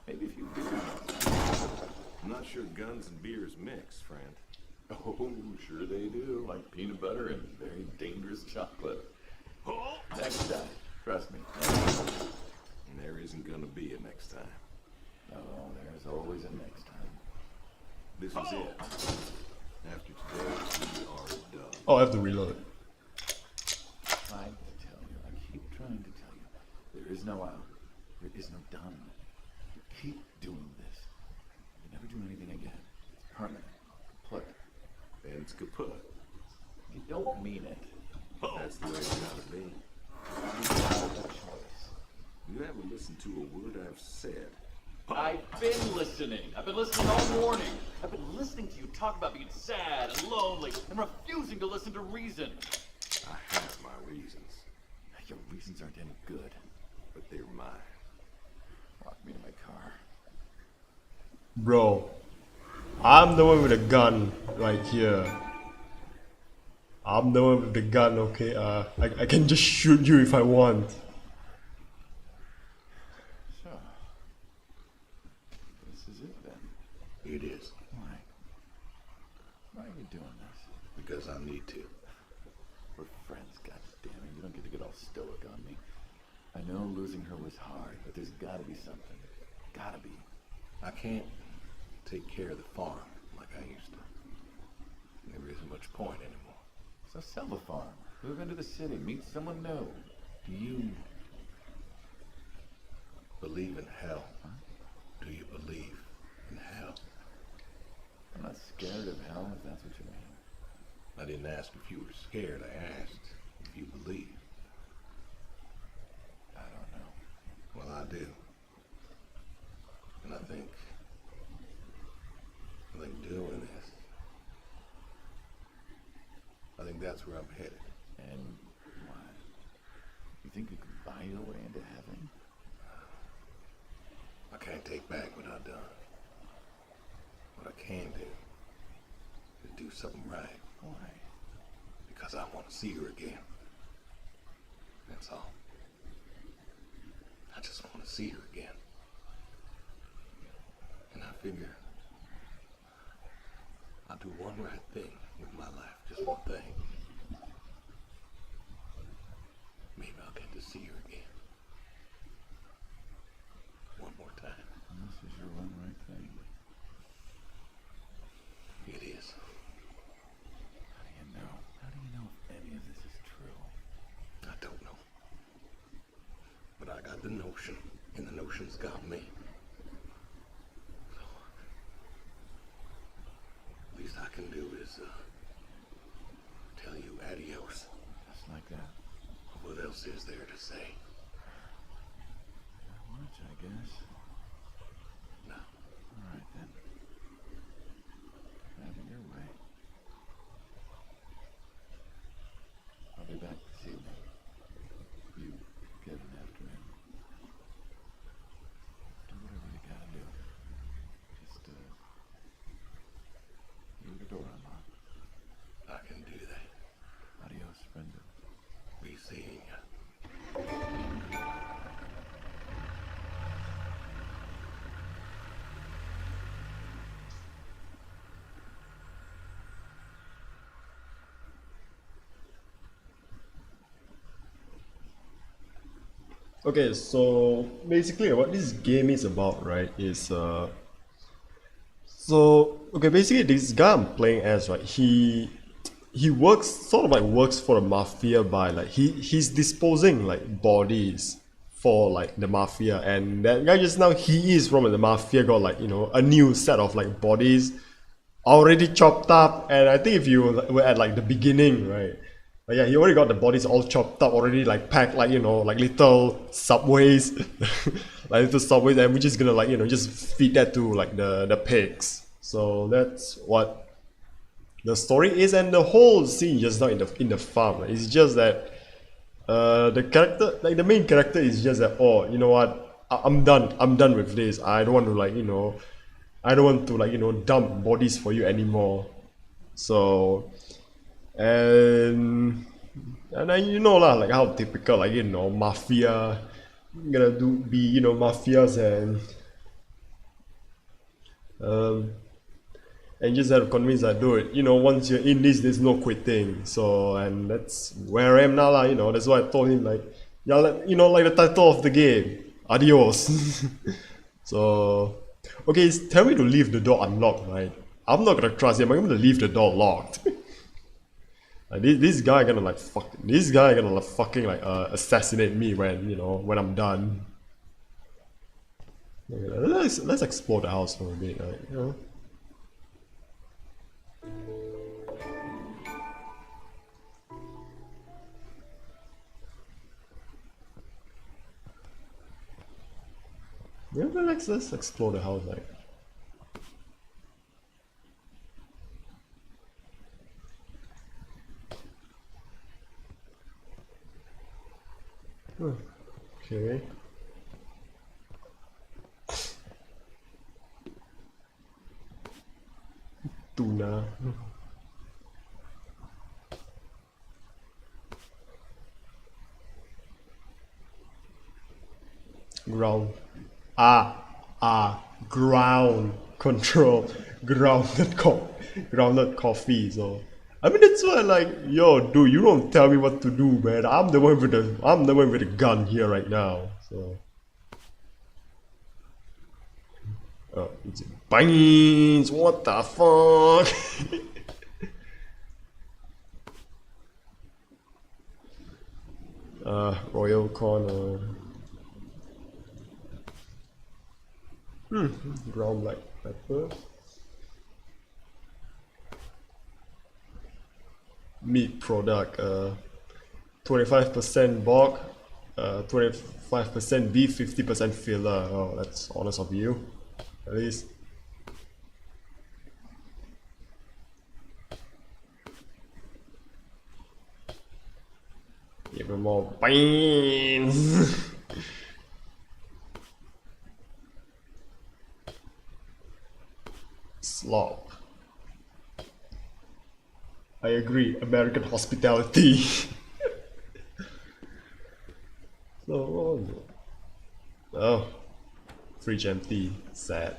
Maybe a few beers. I'm not sure guns and beers mix, friend. Oh, sure they do. Like peanut butter and very dangerous chocolate. Next time, trust me. And there isn't gonna be a next time. Oh, there's always a next time. This is it. After today, we are done. oh, I have to reload. Trying to tell you, I keep trying to tell you, there is no out. There is no done. You keep doing this. You never do anything again. It's permanent. Kaput. And it's kaput. You don't mean it. That's the way it's gotta be. You have a choice. You haven't listened to a word I've said. I've been listening. I've been listening all morning. I've been listening to you talk about being sad and lonely and refusing to listen to reason. I have my reasons, Your reasons aren't any good. but they're mine. Walk me to my car. Bro, I'm the one with the gun right here. I'm the one with the gun, okay? I can just shoot you if I want. So, this is it then. It is. Why? Why are you doing this? Because I need to. We're friends, goddammit. You don't get to get all stoic on me. I know losing her was hard, but there's gotta be something. Gotta be. I can't take care of the farm like I used to. There isn't much point anymore. So sell the farm. Move into the city. Meet someone new. Do you believe in hell? Do you believe in hell? I'm not scared of hell, if that's what you mean. I didn't ask if you were scared. I asked if you believe. I don't know. Well, I do. And I think doing this, I think that's where I'm headed. And why? You think you can buy your way into heaven? I can't take back what I've done. What I can do is do something right. Why? Because I want to see her again. That's all. I just want to see her again. And I figure I'll do one right thing with my life, just one thing. Maybe I'll get to see her again. One more time. And this is your one right thing. It is. How do you know? How do you know if any of this is true? I don't know. But I got the notion, and the notion's got me. So, least I can do is tell you adios. Just like that. What else is there to say? Not much, I guess. No. All right, then. Have it your way. I'll be back this evening. You get an afternoon. Do whatever you gotta do. Just, leave the door unlocked. I can do that. Adios, friend. Be seeing ya. Okay, so basically what this game is about, right, is so okay, basically this guy I'm playing as, right, he works sort of like works for the mafia by like he's disposing like bodies for like the mafia, and that guy just now he is from the mafia got like, you know, a new set of like bodies already chopped up, and I think if you were at like the beginning, right? But yeah, he already got the bodies all chopped up, already like packed, like, you know, like little subways, like little subways, and we're just gonna like, you know, just feed that to like the pigs. So that's what the story is, and the whole scene just not in the farm. Right? It's just that the character, like the main character, is just that, oh, you know what, I'm done with this. I don't want to like, you know, I don't want to like, you know, dump bodies for you anymore. So and then, you know lah, like how typical, like, you know, mafia gonna be, you know, mafias, um and just have to convince that, dude, you know, once you're in this, there's no quitting. So, and that's where I am now lah, you know. That's why I told him, like, yeah, like, you know, like the title of the game, adios. So okay, tell me to leave the door unlocked, right? I'm not gonna trust him. I'm gonna leave the door locked. Like, this guy gonna like this guy gonna like fucking like assassinate me when, you know, when I'm done. Okay, let's explore the house for a bit, right? You know? Yeah, let's explore the house, like. Okay. Tuna. Ground. Ground control. Grounded coffee. So I mean, that's why, like, yo, dude, you don't tell me what to do, man. I'm the one with the gun here right now. So oh, it's bangs. What the fuck? Royal Corner. Ground black pepper. Meat product. 25% pork. 25% beef. 50% filler. Oh, that's honest of you. At least. Even more beans. Slop. I agree. American hospitality. So, oh, fridge empty. Sad.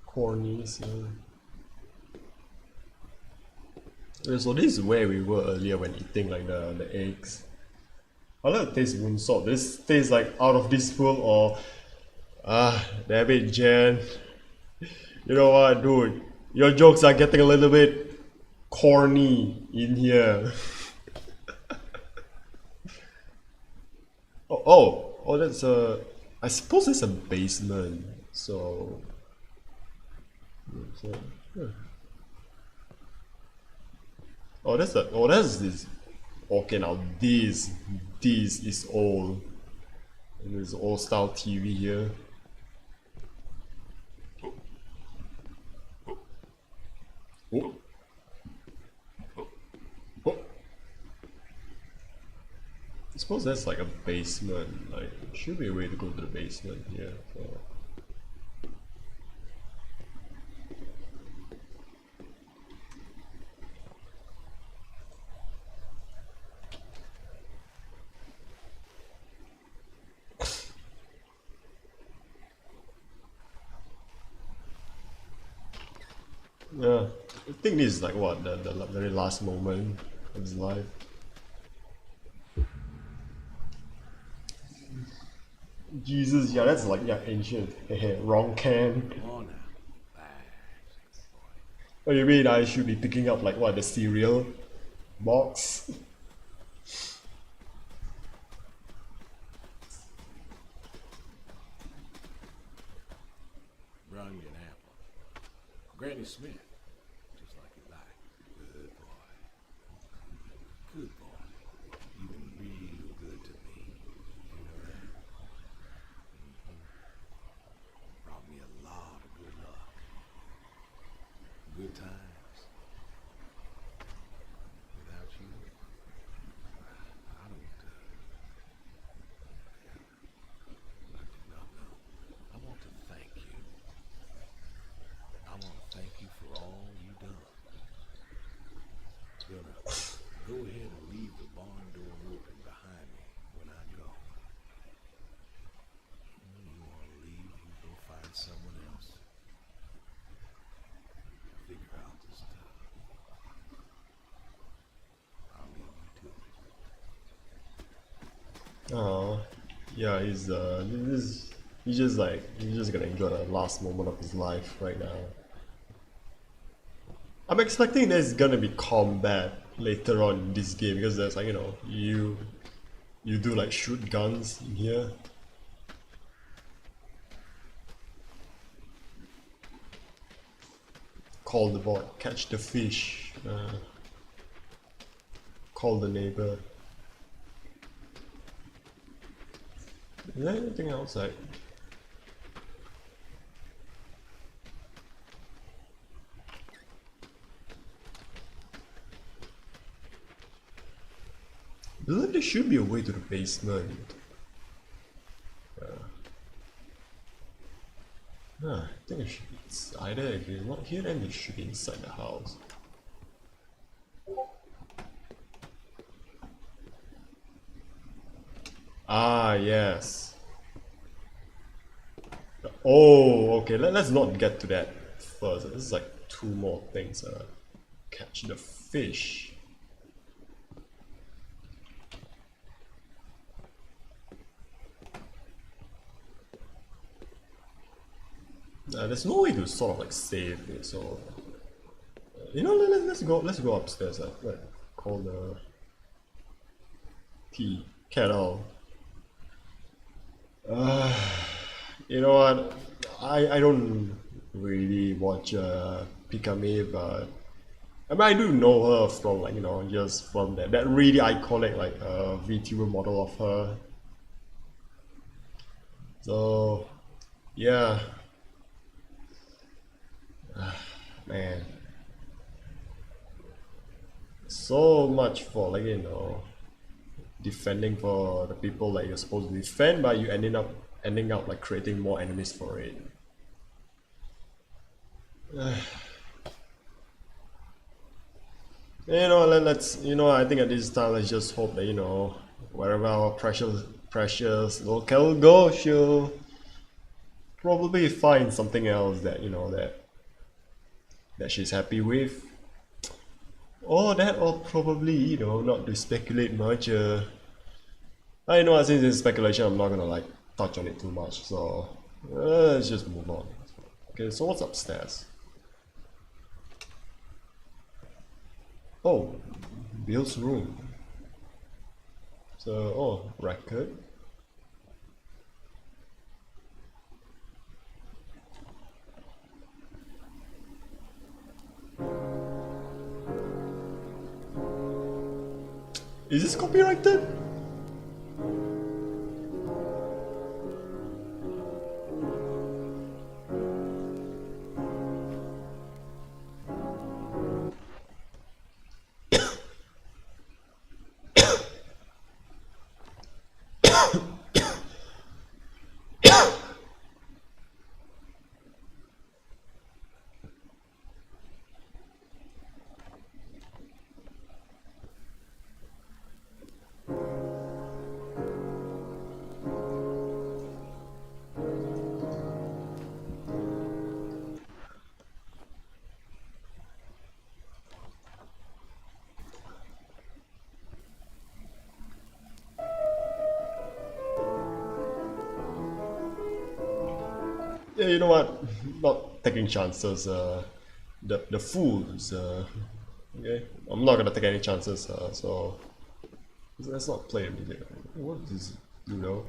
Cornies. Yeah, so this is where we were earlier when eating like the eggs. I like to taste moon salt. This tastes like out of this world, or damn it, Jen. You know what, dude? Your jokes are getting a little bit corny in here. Oh, that's a. I suppose it's a basement. So. Yeah. Oh, that's this. Okay, now this is old. There's old style TV here. Oh. Oh. I suppose that's like a basement. Like, should be a way to go to the basement here. So. Yeah, I think this is like what the very last moment of his life. Jesus, yeah, that's like yeah ancient. Wrong can. Come on now. Relax. What do you mean I should be picking up like what the cereal box? Brought me an apple. Granny Smith. Just like you like. Good boy. Good boy. You've been real good to me. You know that? Brought me a lot of good luck. Good times. Without you, I don't, I do not know. I want to thank you. I want to thank you for all you done. Gonna go ahead and leave the barn door open behind me when I go. You want to leave, you go find someone else. Figure out this stuff. I'll leave you to it. Oh, yeah, he's just gonna enjoy the last moment of his life right now. I'm expecting there's gonna be combat later on in this game because there's like you do like shoot guns in here. Call the bot, catch the fish, call the neighbor. Is there anything else like? I believe there should be a way to the basement. I think it should be either if it's not here, then it should be inside the house. Ah, yes. Oh, okay. Let's not get to that first. This is like two more things. Catch the fish. There's no way to sort of like save it, so let's go upstairs. Right, call the kettle. You know what? I don't really watch Pikami, but I mean I do know her from like just from that really iconic like VTuber model of her. So yeah. Man, so much for like defending for the people that you're supposed to defend, but you ending up like creating more enemies for it. Let's I think at this time let's just hope that wherever our precious local go, she'll probably find something else that that she's happy with. Or that, or probably, not to speculate much. I know since it's speculation, I'm not gonna like touch on it too much. So let's just move on. Okay, so what's upstairs? Oh, Bill's room. So, record. Is this copyrighted? Yeah, you know what? Not taking chances. The fools. Okay, I'm not gonna take any chances. So let's not play music. What is it, you know?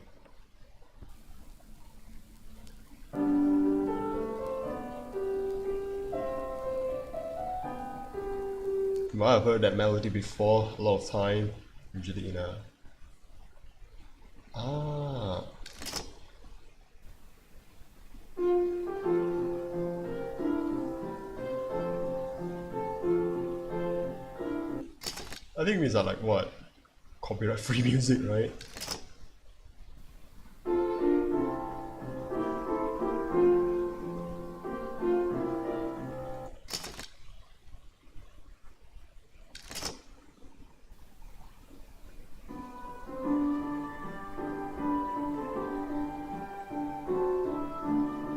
You might have heard that melody before a lot of time. Usually in a ah. I think these are like what? Copyright free music, right?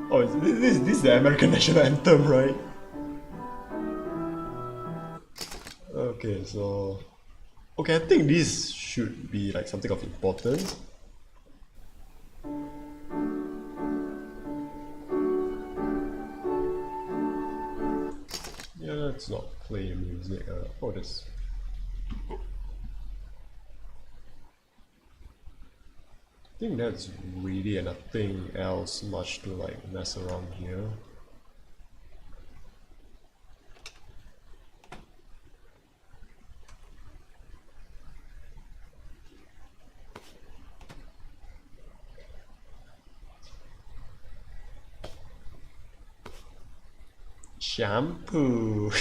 Oh, this is the American national anthem, right? Okay, so okay, I think this should be like something of importance. Yeah, let's not play music. Oh, this. I think that's really nothing else much to like mess around here. Shampoo.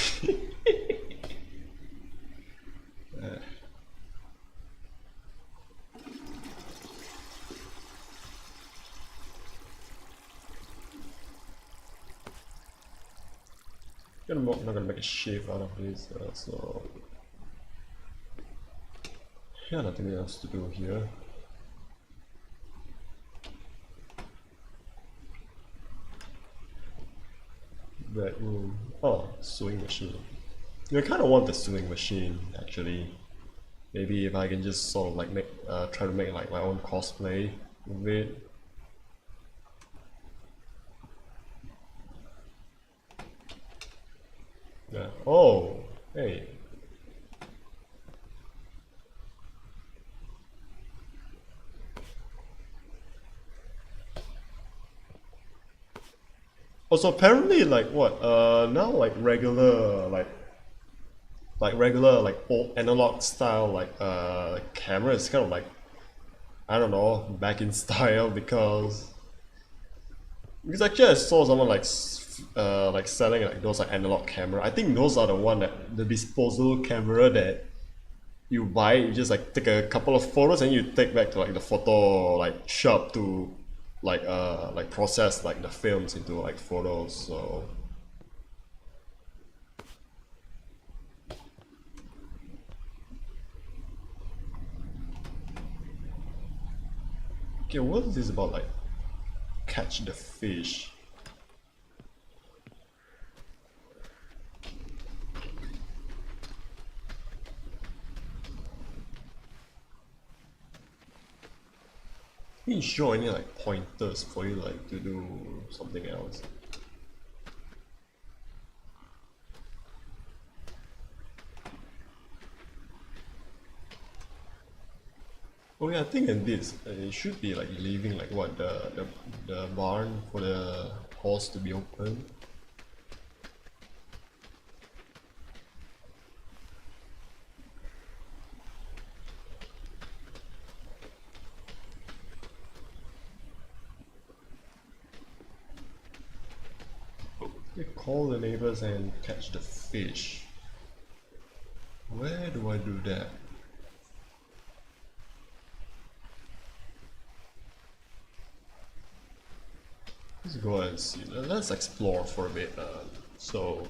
I'm not gonna make a shave out of this, so yeah, nothing else to do here. Bedroom. Oh, sewing machine. I kind of want the sewing machine actually. Maybe if I can just sort of like make, try to make like my own cosplay with it. Yeah. Oh, hey. Also, apparently, like what? Now like regular regular like old analog style like camera is kind of like I don't know back in style because actually I saw someone like selling like those like analog camera. I think those are the one that the disposable camera that you buy. You just like take a couple of photos and you take back to like the photo like shop to like process like the films into like photos. So okay, what is this about like catch the fish? Can you show any like pointers for you like to do something else? Oh yeah, I think in this it should be like leaving like what the barn for the horse to be open. You call the neighbors and catch the fish. Where do I do that? Let's go and see. Let's explore for a bit. So.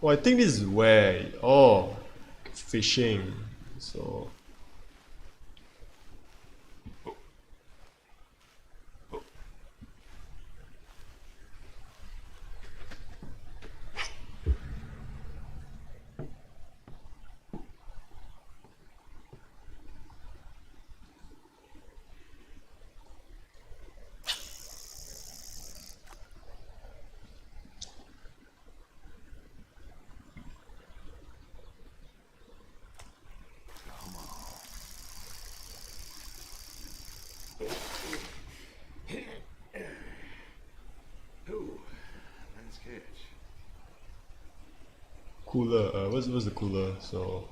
Oh, I think this is where. Oh, fishing. So. cooler. What's the cooler? So.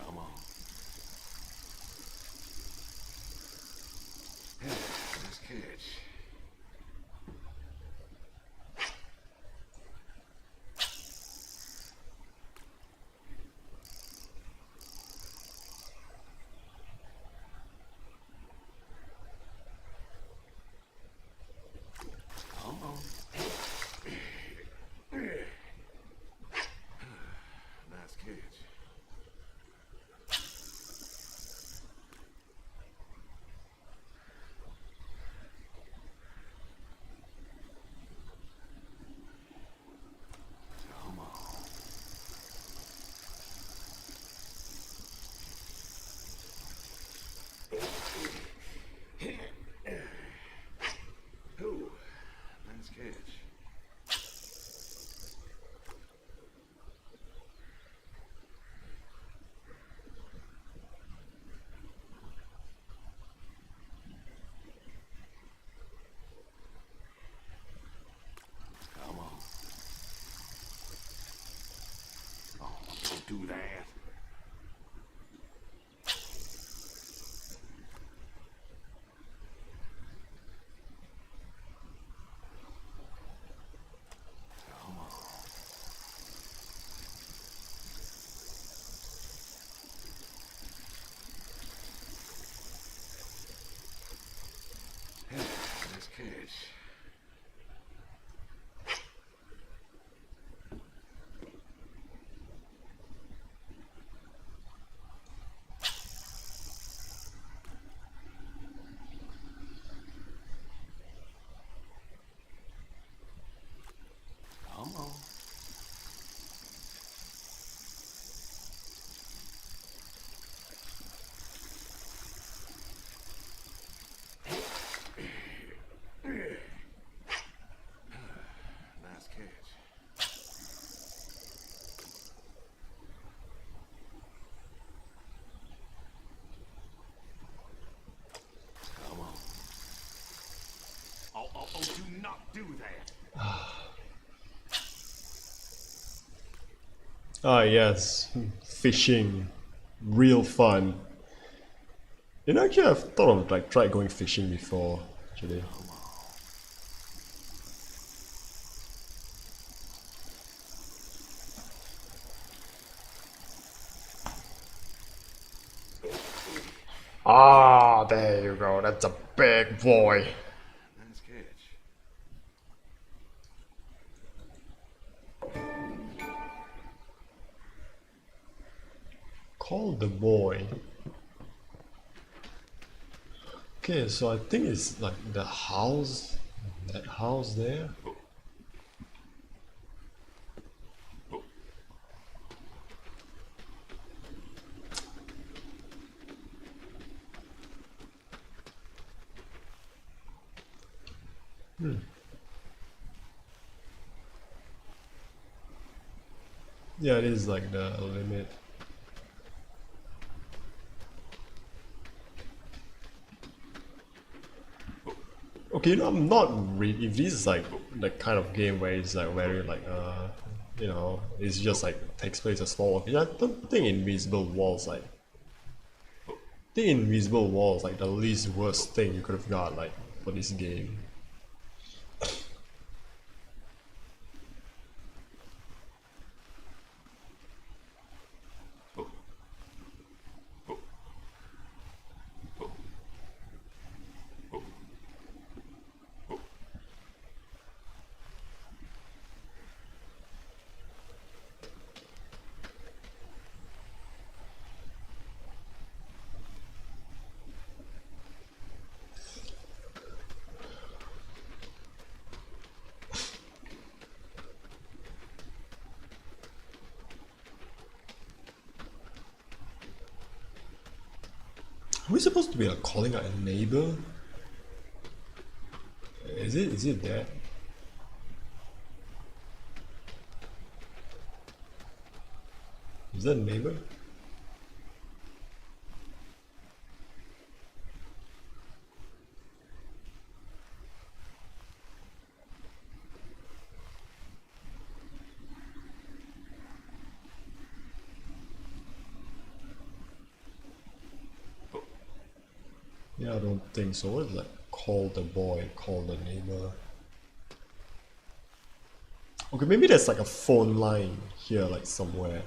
Come on. Nice catch. Come on. Nice catch. Come on. Ooh, nice catch. Come on. Oh, don't do that. Come on. Nice catch. Come on. Nice catch. Come on. Oh, do not do that. Ah yes, fishing, real fun. You know, actually, I've thought of like tried going fishing before. Actually, ah, there you go. That's a big boy. Nice catch. Call the boy. Okay, so I think it's like the house, that house there. Yeah, it is like the limit. Okay, you know, I'm not really. If this is like the kind of game where it's like very like you know, it's just like takes place a small. I don't think invisible walls like. I think invisible walls like the least worst thing you could have got like for this game. we supposed to be like calling out a neighbor? Is it that? Is that a neighbor? Yeah, I don't think so. It's like call the boy, call the neighbor. Okay, maybe there's like a phone line here, like somewhere.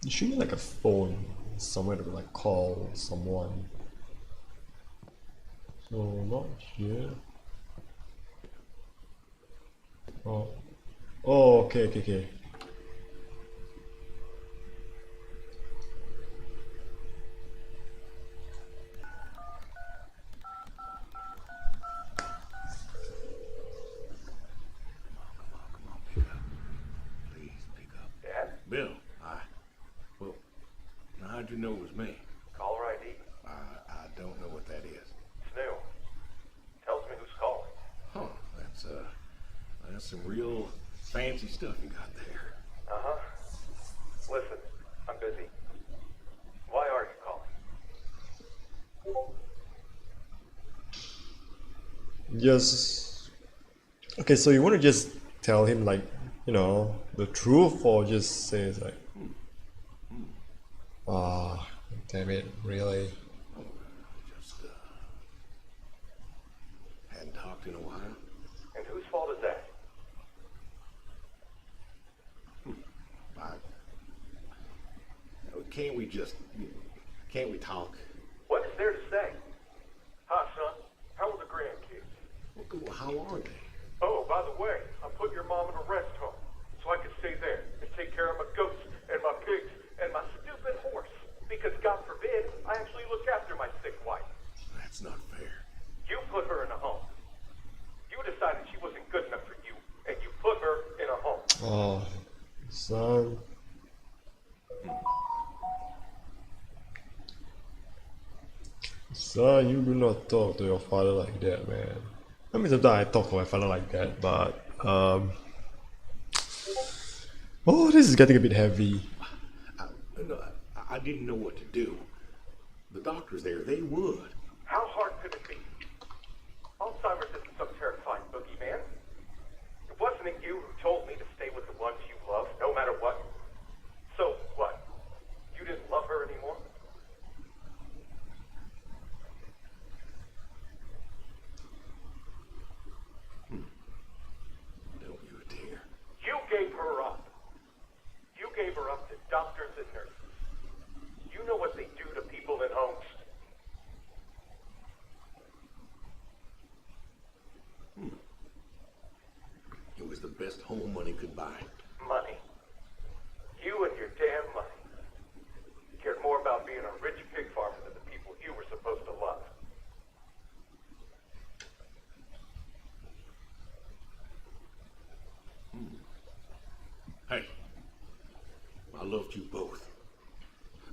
You should need like a phone somewhere to like call someone. So not here. Oh. Oh, okay. Come on, pick up. Please pick up. Dad? Bill, well, now how'd you know it was me? Caller ID. I don't know what that is. It's new. Tells me who's calling. Huh, that's some real fancy stuff you got there. Uh-huh. Listen, I'm busy. Why are you calling? Just okay, so you want to just tell him like, you know, the truth, or just say it's like, ah, damn it, really? Just hadn't talked in a while. And whose fault is that? Can't we talk? What's there to say? Hi, son. How are the grandkids? Well, how are they? Oh, by the way, I put your mom in a rest home so I could stay there and take care of my goats and my pigs and my stupid horse. Because God forbid, I actually look after my sick wife. That's not fair. You put her in a home. You decided she wasn't good enough for you, and you put her in a home. Oh, son. Son, you do not talk to your father like that, man. I mean, sometimes I talk to my father like that, but oh, this is getting a bit heavy. I didn't know what to do. The doctors there, they would. How hard could it be? Alzheimer's isn't some terrifying boogeyman. It wasn't it you who told me to stay with the ones you love, no matter what? So what? You didn't love her anymore? Don't you dare. You gave her up. You gave her up to doctors and nurses. You know what they do to people in homes. It was the best home money could buy. Money. You and your damn money. You cared more about being a rich pig farmer than the people you were supposed to love. Hey, I loved you both.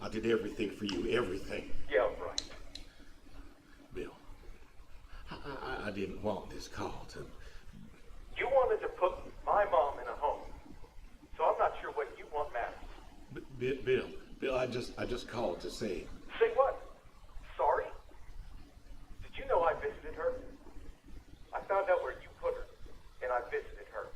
I did everything for you, everything. Yeah, right. Bill, I didn't want this call to... You wanted to put my mom in a home. So I'm not sure what you want matters. Bill, I just called to say... Say what? Sorry? Did you know I visited her? I found out where you put her, and I visited her.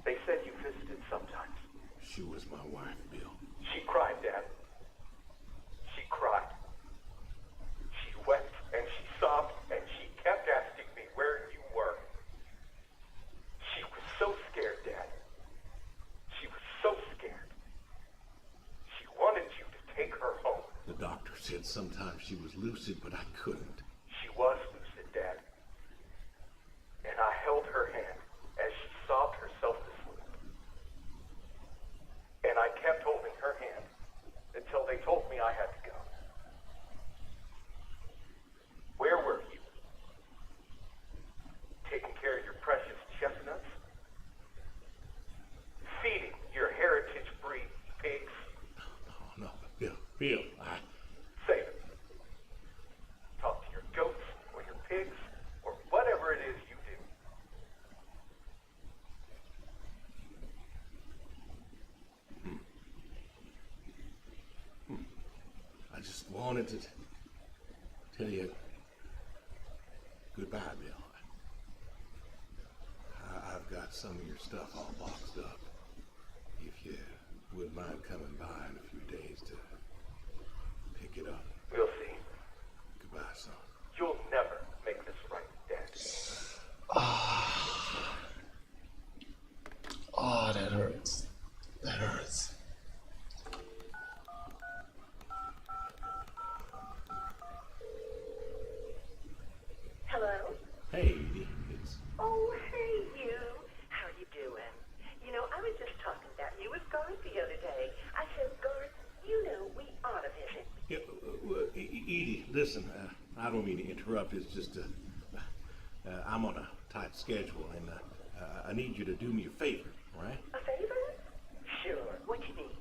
They said you visited sometimes. She was my wife, Bill. She cried, Dad. that sometimes she was lucid, but I couldn't. She was lucid, Dad. And I held her hand as she sobbed herself to sleep. And I kept holding her hand until they told me I had to go. Where were you? Taking care of your precious chestnuts? Feeding your heritage breed pigs? No, Bill, Save it. Talk to your goats or your pigs or whatever it is you do. I just wanted to tell you goodbye, Bill. I've got some of your stuff all boxed up. If you wouldn't mind coming by in a few days to pick it up. We'll see. Goodbye, son. You'll never make this right, Dad. Oh, that hurts. That hurts. Hello? Hey, Edie, it's... Oh, hey, you. How are you doing? You know, I was just talking about you with Garth the other day. I said, Garth, you know, we ought to visit. Yeah, Edie, listen, I don't mean to interrupt. It's just I'm on a tight schedule, and I need you to do me a favor, all right? A favor? Sure. What you need?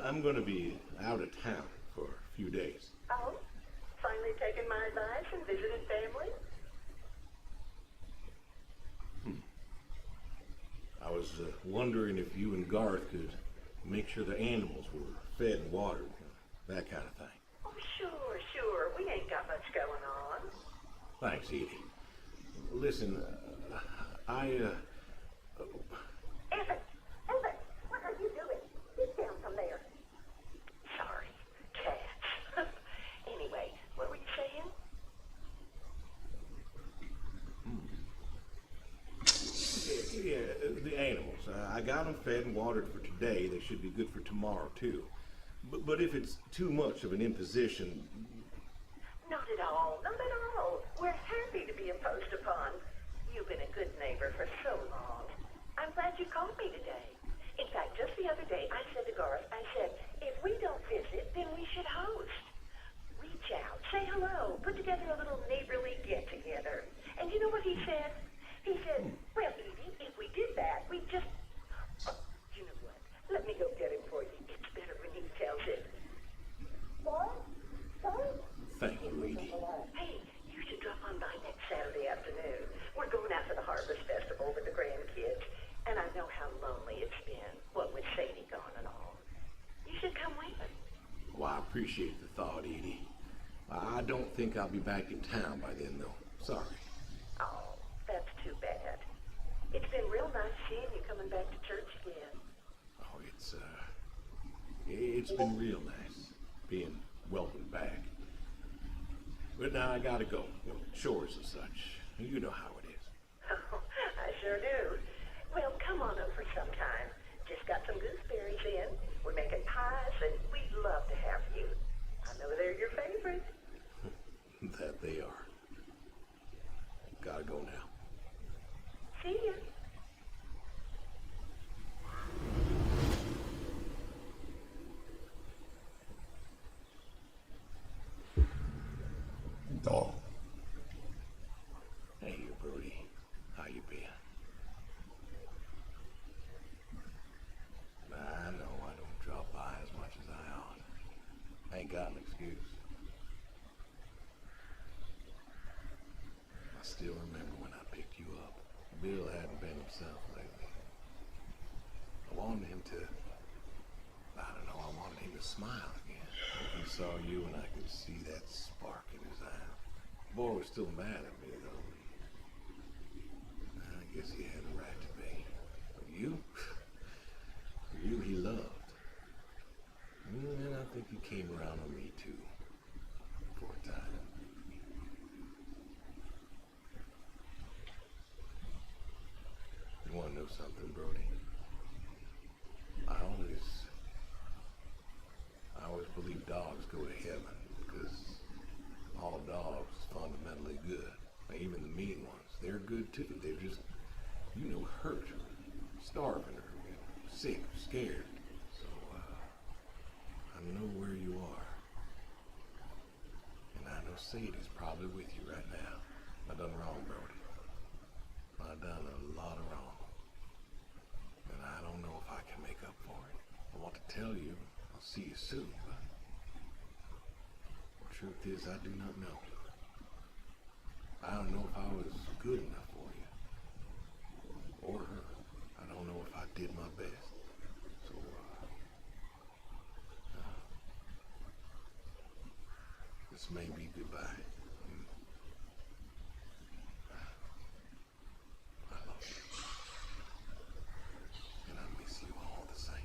I'm going to be out of town for a few days. Oh? Finally taking my advice and visiting family? I was wondering if you and Garth could make sure the animals were fed and watered, that kind of thing. Oh, sure. We ain't got much going on. Thanks, Edie. Listen, Evan, what are you doing? Get down from there. Sorry, cats. Anyway, what were you saying? yeah, the animals. I got them fed and watered for today. They should be good for tomorrow, too. But if it's too much of an imposition... Not at all. We're happy to be imposed upon. You've been a good neighbor for so long. I'm glad you called me today. In fact, just the other day, I said to Garth, if we don't visit, then we should host. Reach out, say hello, put together a little neighborly get-together. And you know what he said? He said, well, Edie, if we did that, we'd just... You know what? Let me go get him for you. It's better when he tells it. What? Thank you, Edie. Hey, you should drop on by next Saturday afternoon. We're going out to the Harvest Festival with the grandkids, and I know how lonely it's been, what with Sadie gone and all. You should come with us. Well, I appreciate the thought, Edie. I don't think I'll be back in town by then, though. Sorry. Oh, that's too bad. It's been real nice seeing you coming back to church again. Oh, it's been real nice being welcomed back. But now I gotta go. Chores and such. You know how it is. Oh, I sure do. Well, come on over sometime. Just got some gooseberries in. We're making pies, and we'd love to have you. I know they're your favorite. That they are. Gotta go now. See ya. Dog. Hey, Brody. How you been? I know I don't drop by as much as I ought. I ain't got an excuse. I still remember when I picked you up. Bill hadn't been himself lately. I wanted him to, I wanted him to smile again. He saw you and I could see that spark in his eye. The boy was still mad at me, though. I guess he had a right to be. But you he loved. And I think he came around on me, too. For a time. You want to know something, Brody? I always believed dogs go to heaven because all dogs are fundamentally good. Even the mean ones, they're good too. They're just, hurt, starving, or sick, or scared. So, I know where you are. And I know Sadie's probably with you right now. I done wrong, Brody. I done a lot of wrong. And I don't know if I can make up for it. I want to tell you I'll see you soon, but the truth is I do not know. I don't know if I was good enough for you. Or her. I don't know if I did my best. So, this may be goodbye. I love you. And I miss you all the same.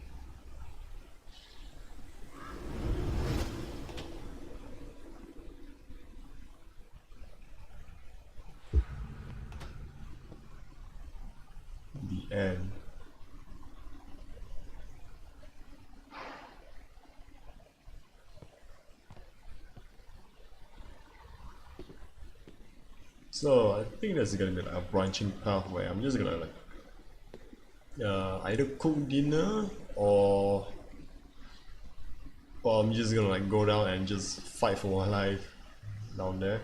The end. So I think there's gonna be like a branching path where I'm just gonna either cook dinner or I'm just gonna like go down and just fight for my life down there.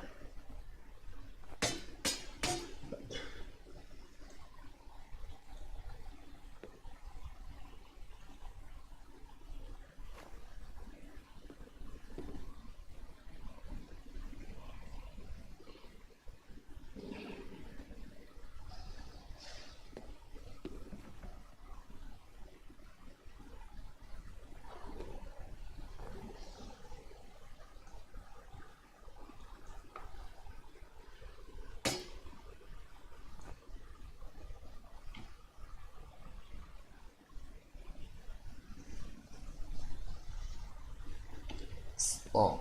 Spock.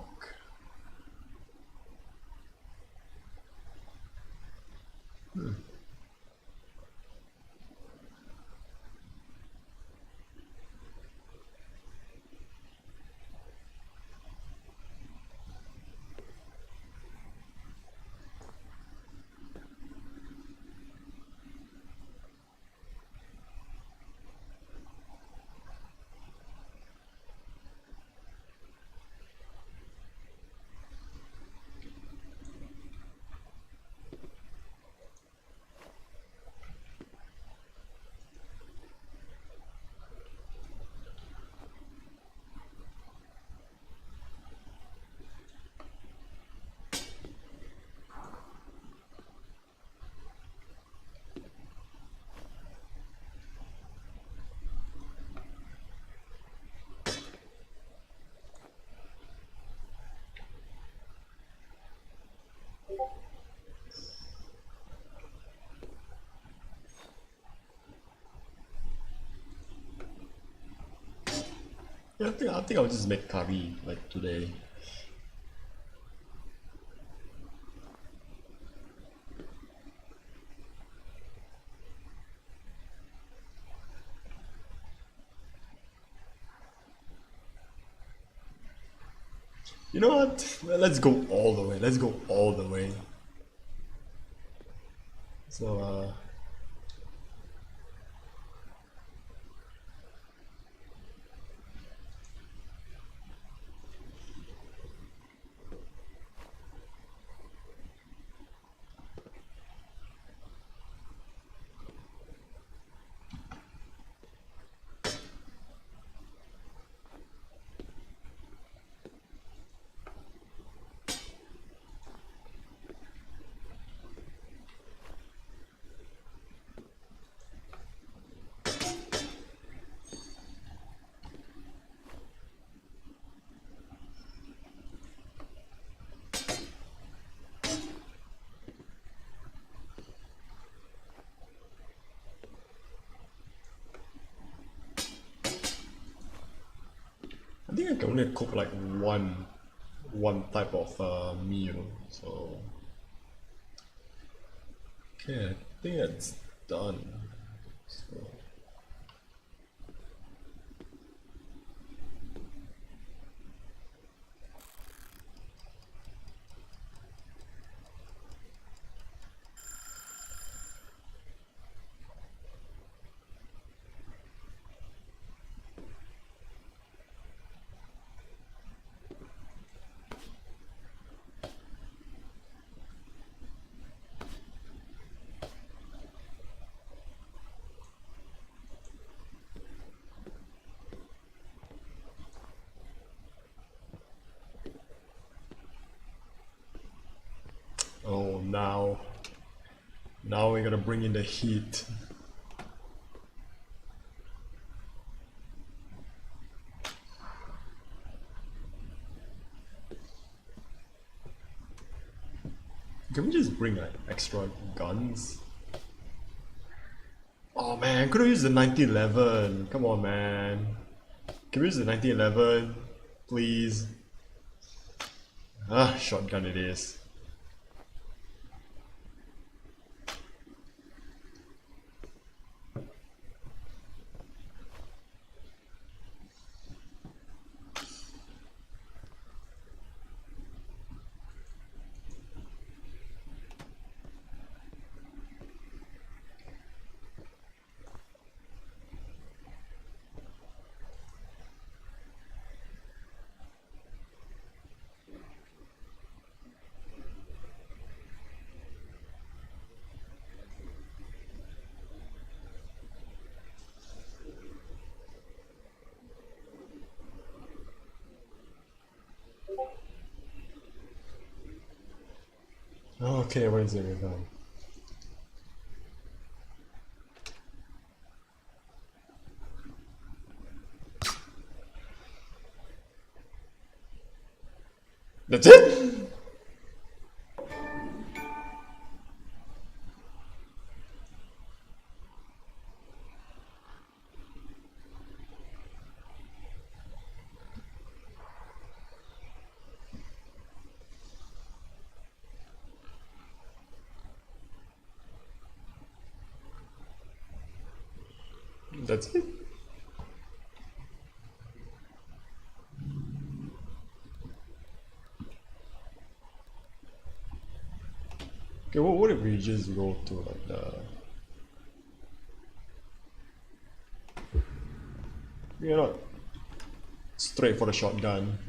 Yeah, I think I'll just make curry like today. You know what? Well, let's go all the way. Let's go all the way. So I think I can only cook like one type of meal. So okay, I think it's done. So Now we gotta bring in the heat. Can we just bring like extra guns? Oh man, could have used the 1911. Come on, man. Can we use the 1911, please? Ah, shotgun it is. Okay, where's the gun? That's it? That's it? Okay, well, what if we just go to like the... You're not straight for the shotgun.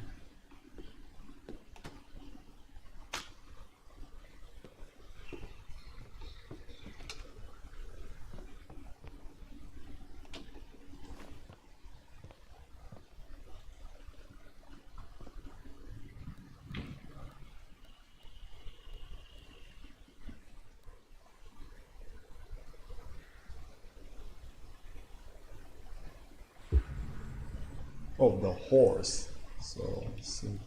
Oh, the horse. So, let's see.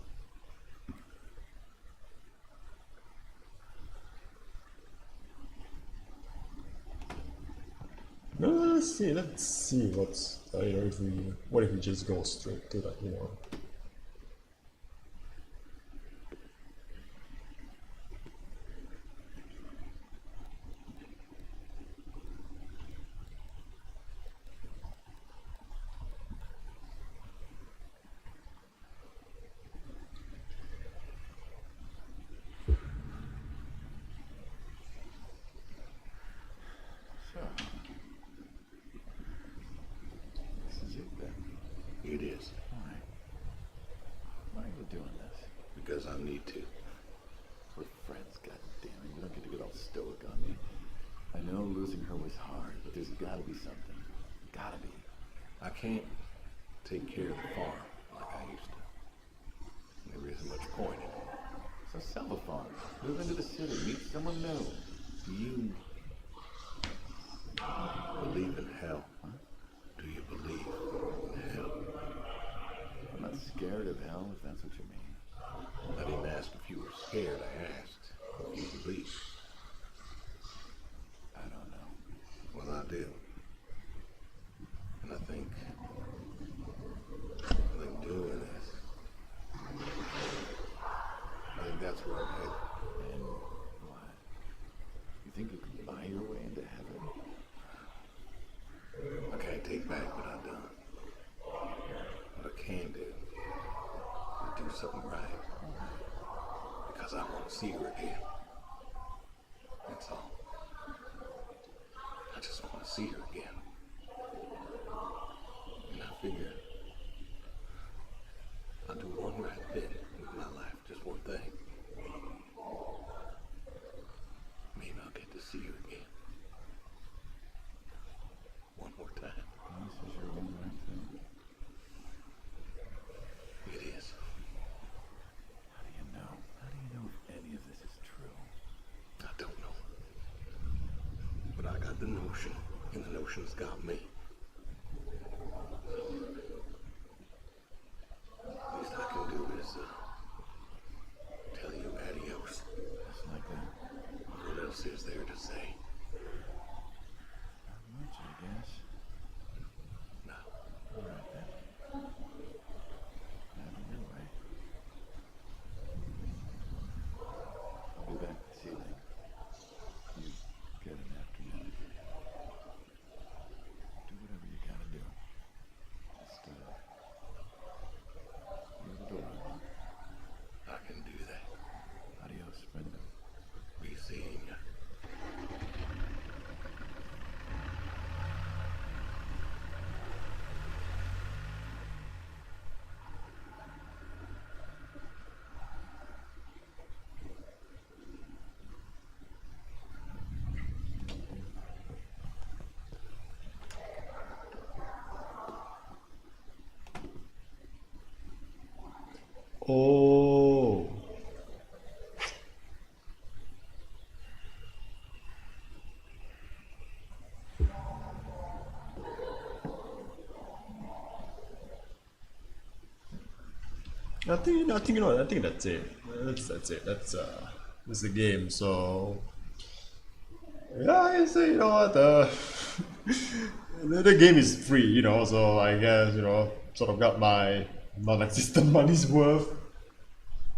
No, let's see what's, you know, what if we just go straight to that, you know. So, this is it then. It is. Why? Why are you doing this? Because I need to. We're friends, goddammit. You don't get to get all stoic on me. I know losing her was hard, but there's gotta be something. Gotta be. I can't take care of the farm like I used to. There isn't much point in it. So sell the farm. Move into the city. Meet someone new. Do you believe in hell? Huh? Do you believe in hell? I'm not scared of hell, if that's what you mean. I didn't ask if you were scared. I asked if you believe. I don't know. Well, I do. And I think doing this, I think that's where I'm headed. And what? You think you can buy your way into heaven? I can't take back what I've done. What I can do is do something right. Because I want to see her again. That's all. I just want to see her again. And I figure I'll do one right thing with my life, just one thing. Maybe I'll get to see her again. One more time. This is your one right thing. It is. How do you know? How do you know if any of this is true? I don't know. got me. Least I can do is tell you adios. Just like that. What else is there to say? Not much, I guess. No. All right then. Have it your way. I'll be back this evening. You get an afternoon. Do whatever you gotta do. Just leave the door open. I can do that. Adios, friendo. Be seeing ya. Oh. I think you know. I think that's it. That's it. That's the game. So yeah, I say you know what the game is free. You know, so I guess you know sort of got my non-existent money's worth.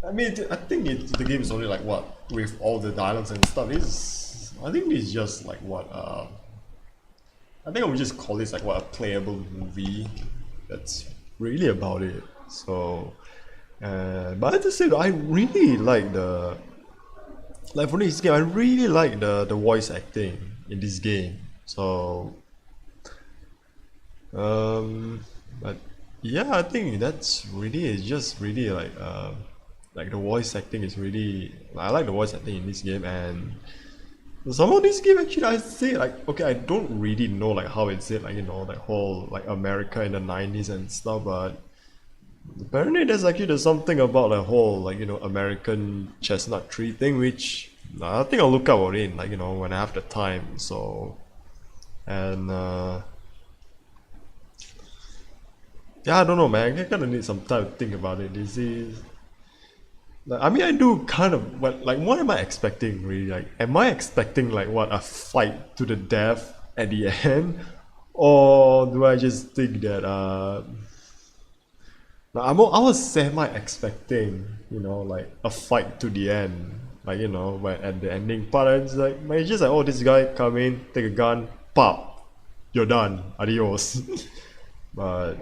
I mean, I think the game is only like what with all the dialogues and stuff. I think it's just like what I think I would just call this like what a playable movie. That's really about it. So, but at the same time, I really like for this game. I really like the voice acting in this game. So, but yeah, I think that's really it's just really like the voice acting is really I like the voice acting in this game. And some of this game actually I say like okay, I don't really know like how it's it like you know like whole like America in the 90s and stuff, but apparently there's something about the whole like you know American chestnut tree thing which I think I'll look out in like you know when I have the time. So and yeah, I don't know man, I kind of need some time to think about it. This is like, I mean, I do kind of, but like, what am I expecting really? Like, am I expecting like what a fight to the death at the end, or do I just think that I was semi expecting, you know, like a fight to the end, like you know, when at the ending part, it's like, it's just like, oh, this guy come in, take a gun, pop, you're done, adios. But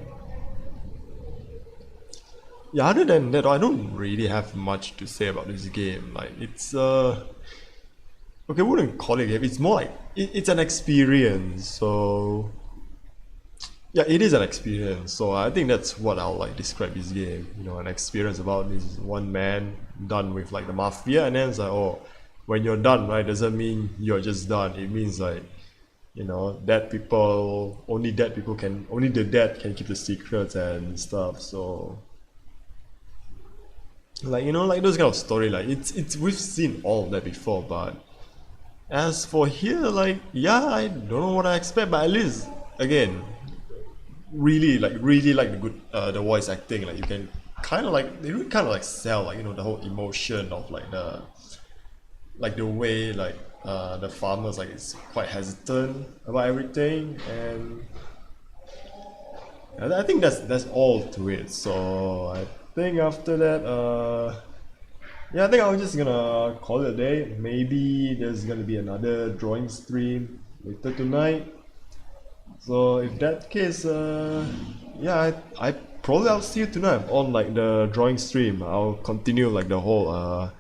yeah, other than that, I don't really have much to say about this game. Like it's okay, I wouldn't call it a game. It's more like it's an experience. So yeah, it is an experience. So I think that's what I'll like describe this game. You know, an experience about this one man done with like the mafia, and then it's like, oh, when you're done, right, doesn't mean you're just done. It means like, you know, only the dead can keep the secrets and stuff. So like you know like those kind of story like it's we've seen all of that before, but as for here like yeah, I don't know what I expect, but at least again really like the good the voice acting, like you can kind of like they really kind of like sell like you know the whole emotion of like the way like the farmers like is quite hesitant about everything. And I think that's all to it. So I think after that, yeah, I think I'm just gonna call it a day. Maybe there's gonna be another drawing stream later tonight. So if that case, yeah, I probably I'll see you tonight on like the drawing stream. I'll continue like the whole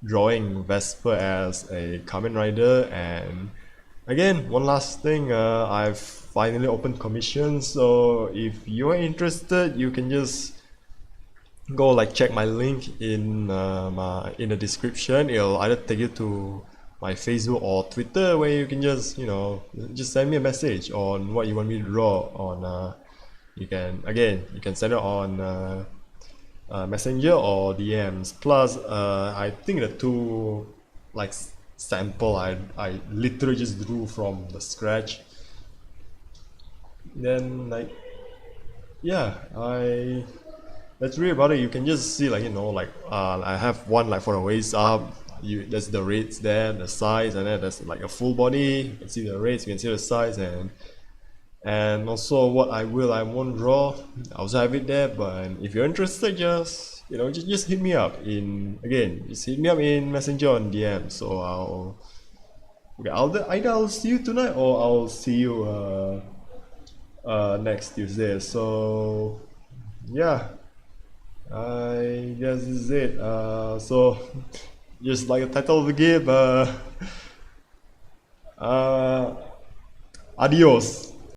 drawing Vesper as a Kamen Rider. And again, one last thing, I've finally opened commissions. So if you're interested, you can just go like check my link in in the description. It'll either take you to my Facebook or Twitter, where you can just just send me a message on what you want me to draw on. You can send it on Messenger or DMs. Plus I think the two sample I literally just drew from the scratch. then like yeah, that's really about it. You can just see like like I have one like for the waist up. There's the rates there, the size, and then there's like a full body. You can see the rates, you can see the size, and also what I won't draw. I also have it there. But if you're interested, just hit me up just hit me up in Messenger on DM. So either I'll see you tonight or I'll see you next Tuesday. So yeah, I guess this is it. So just like the title of the game, adios.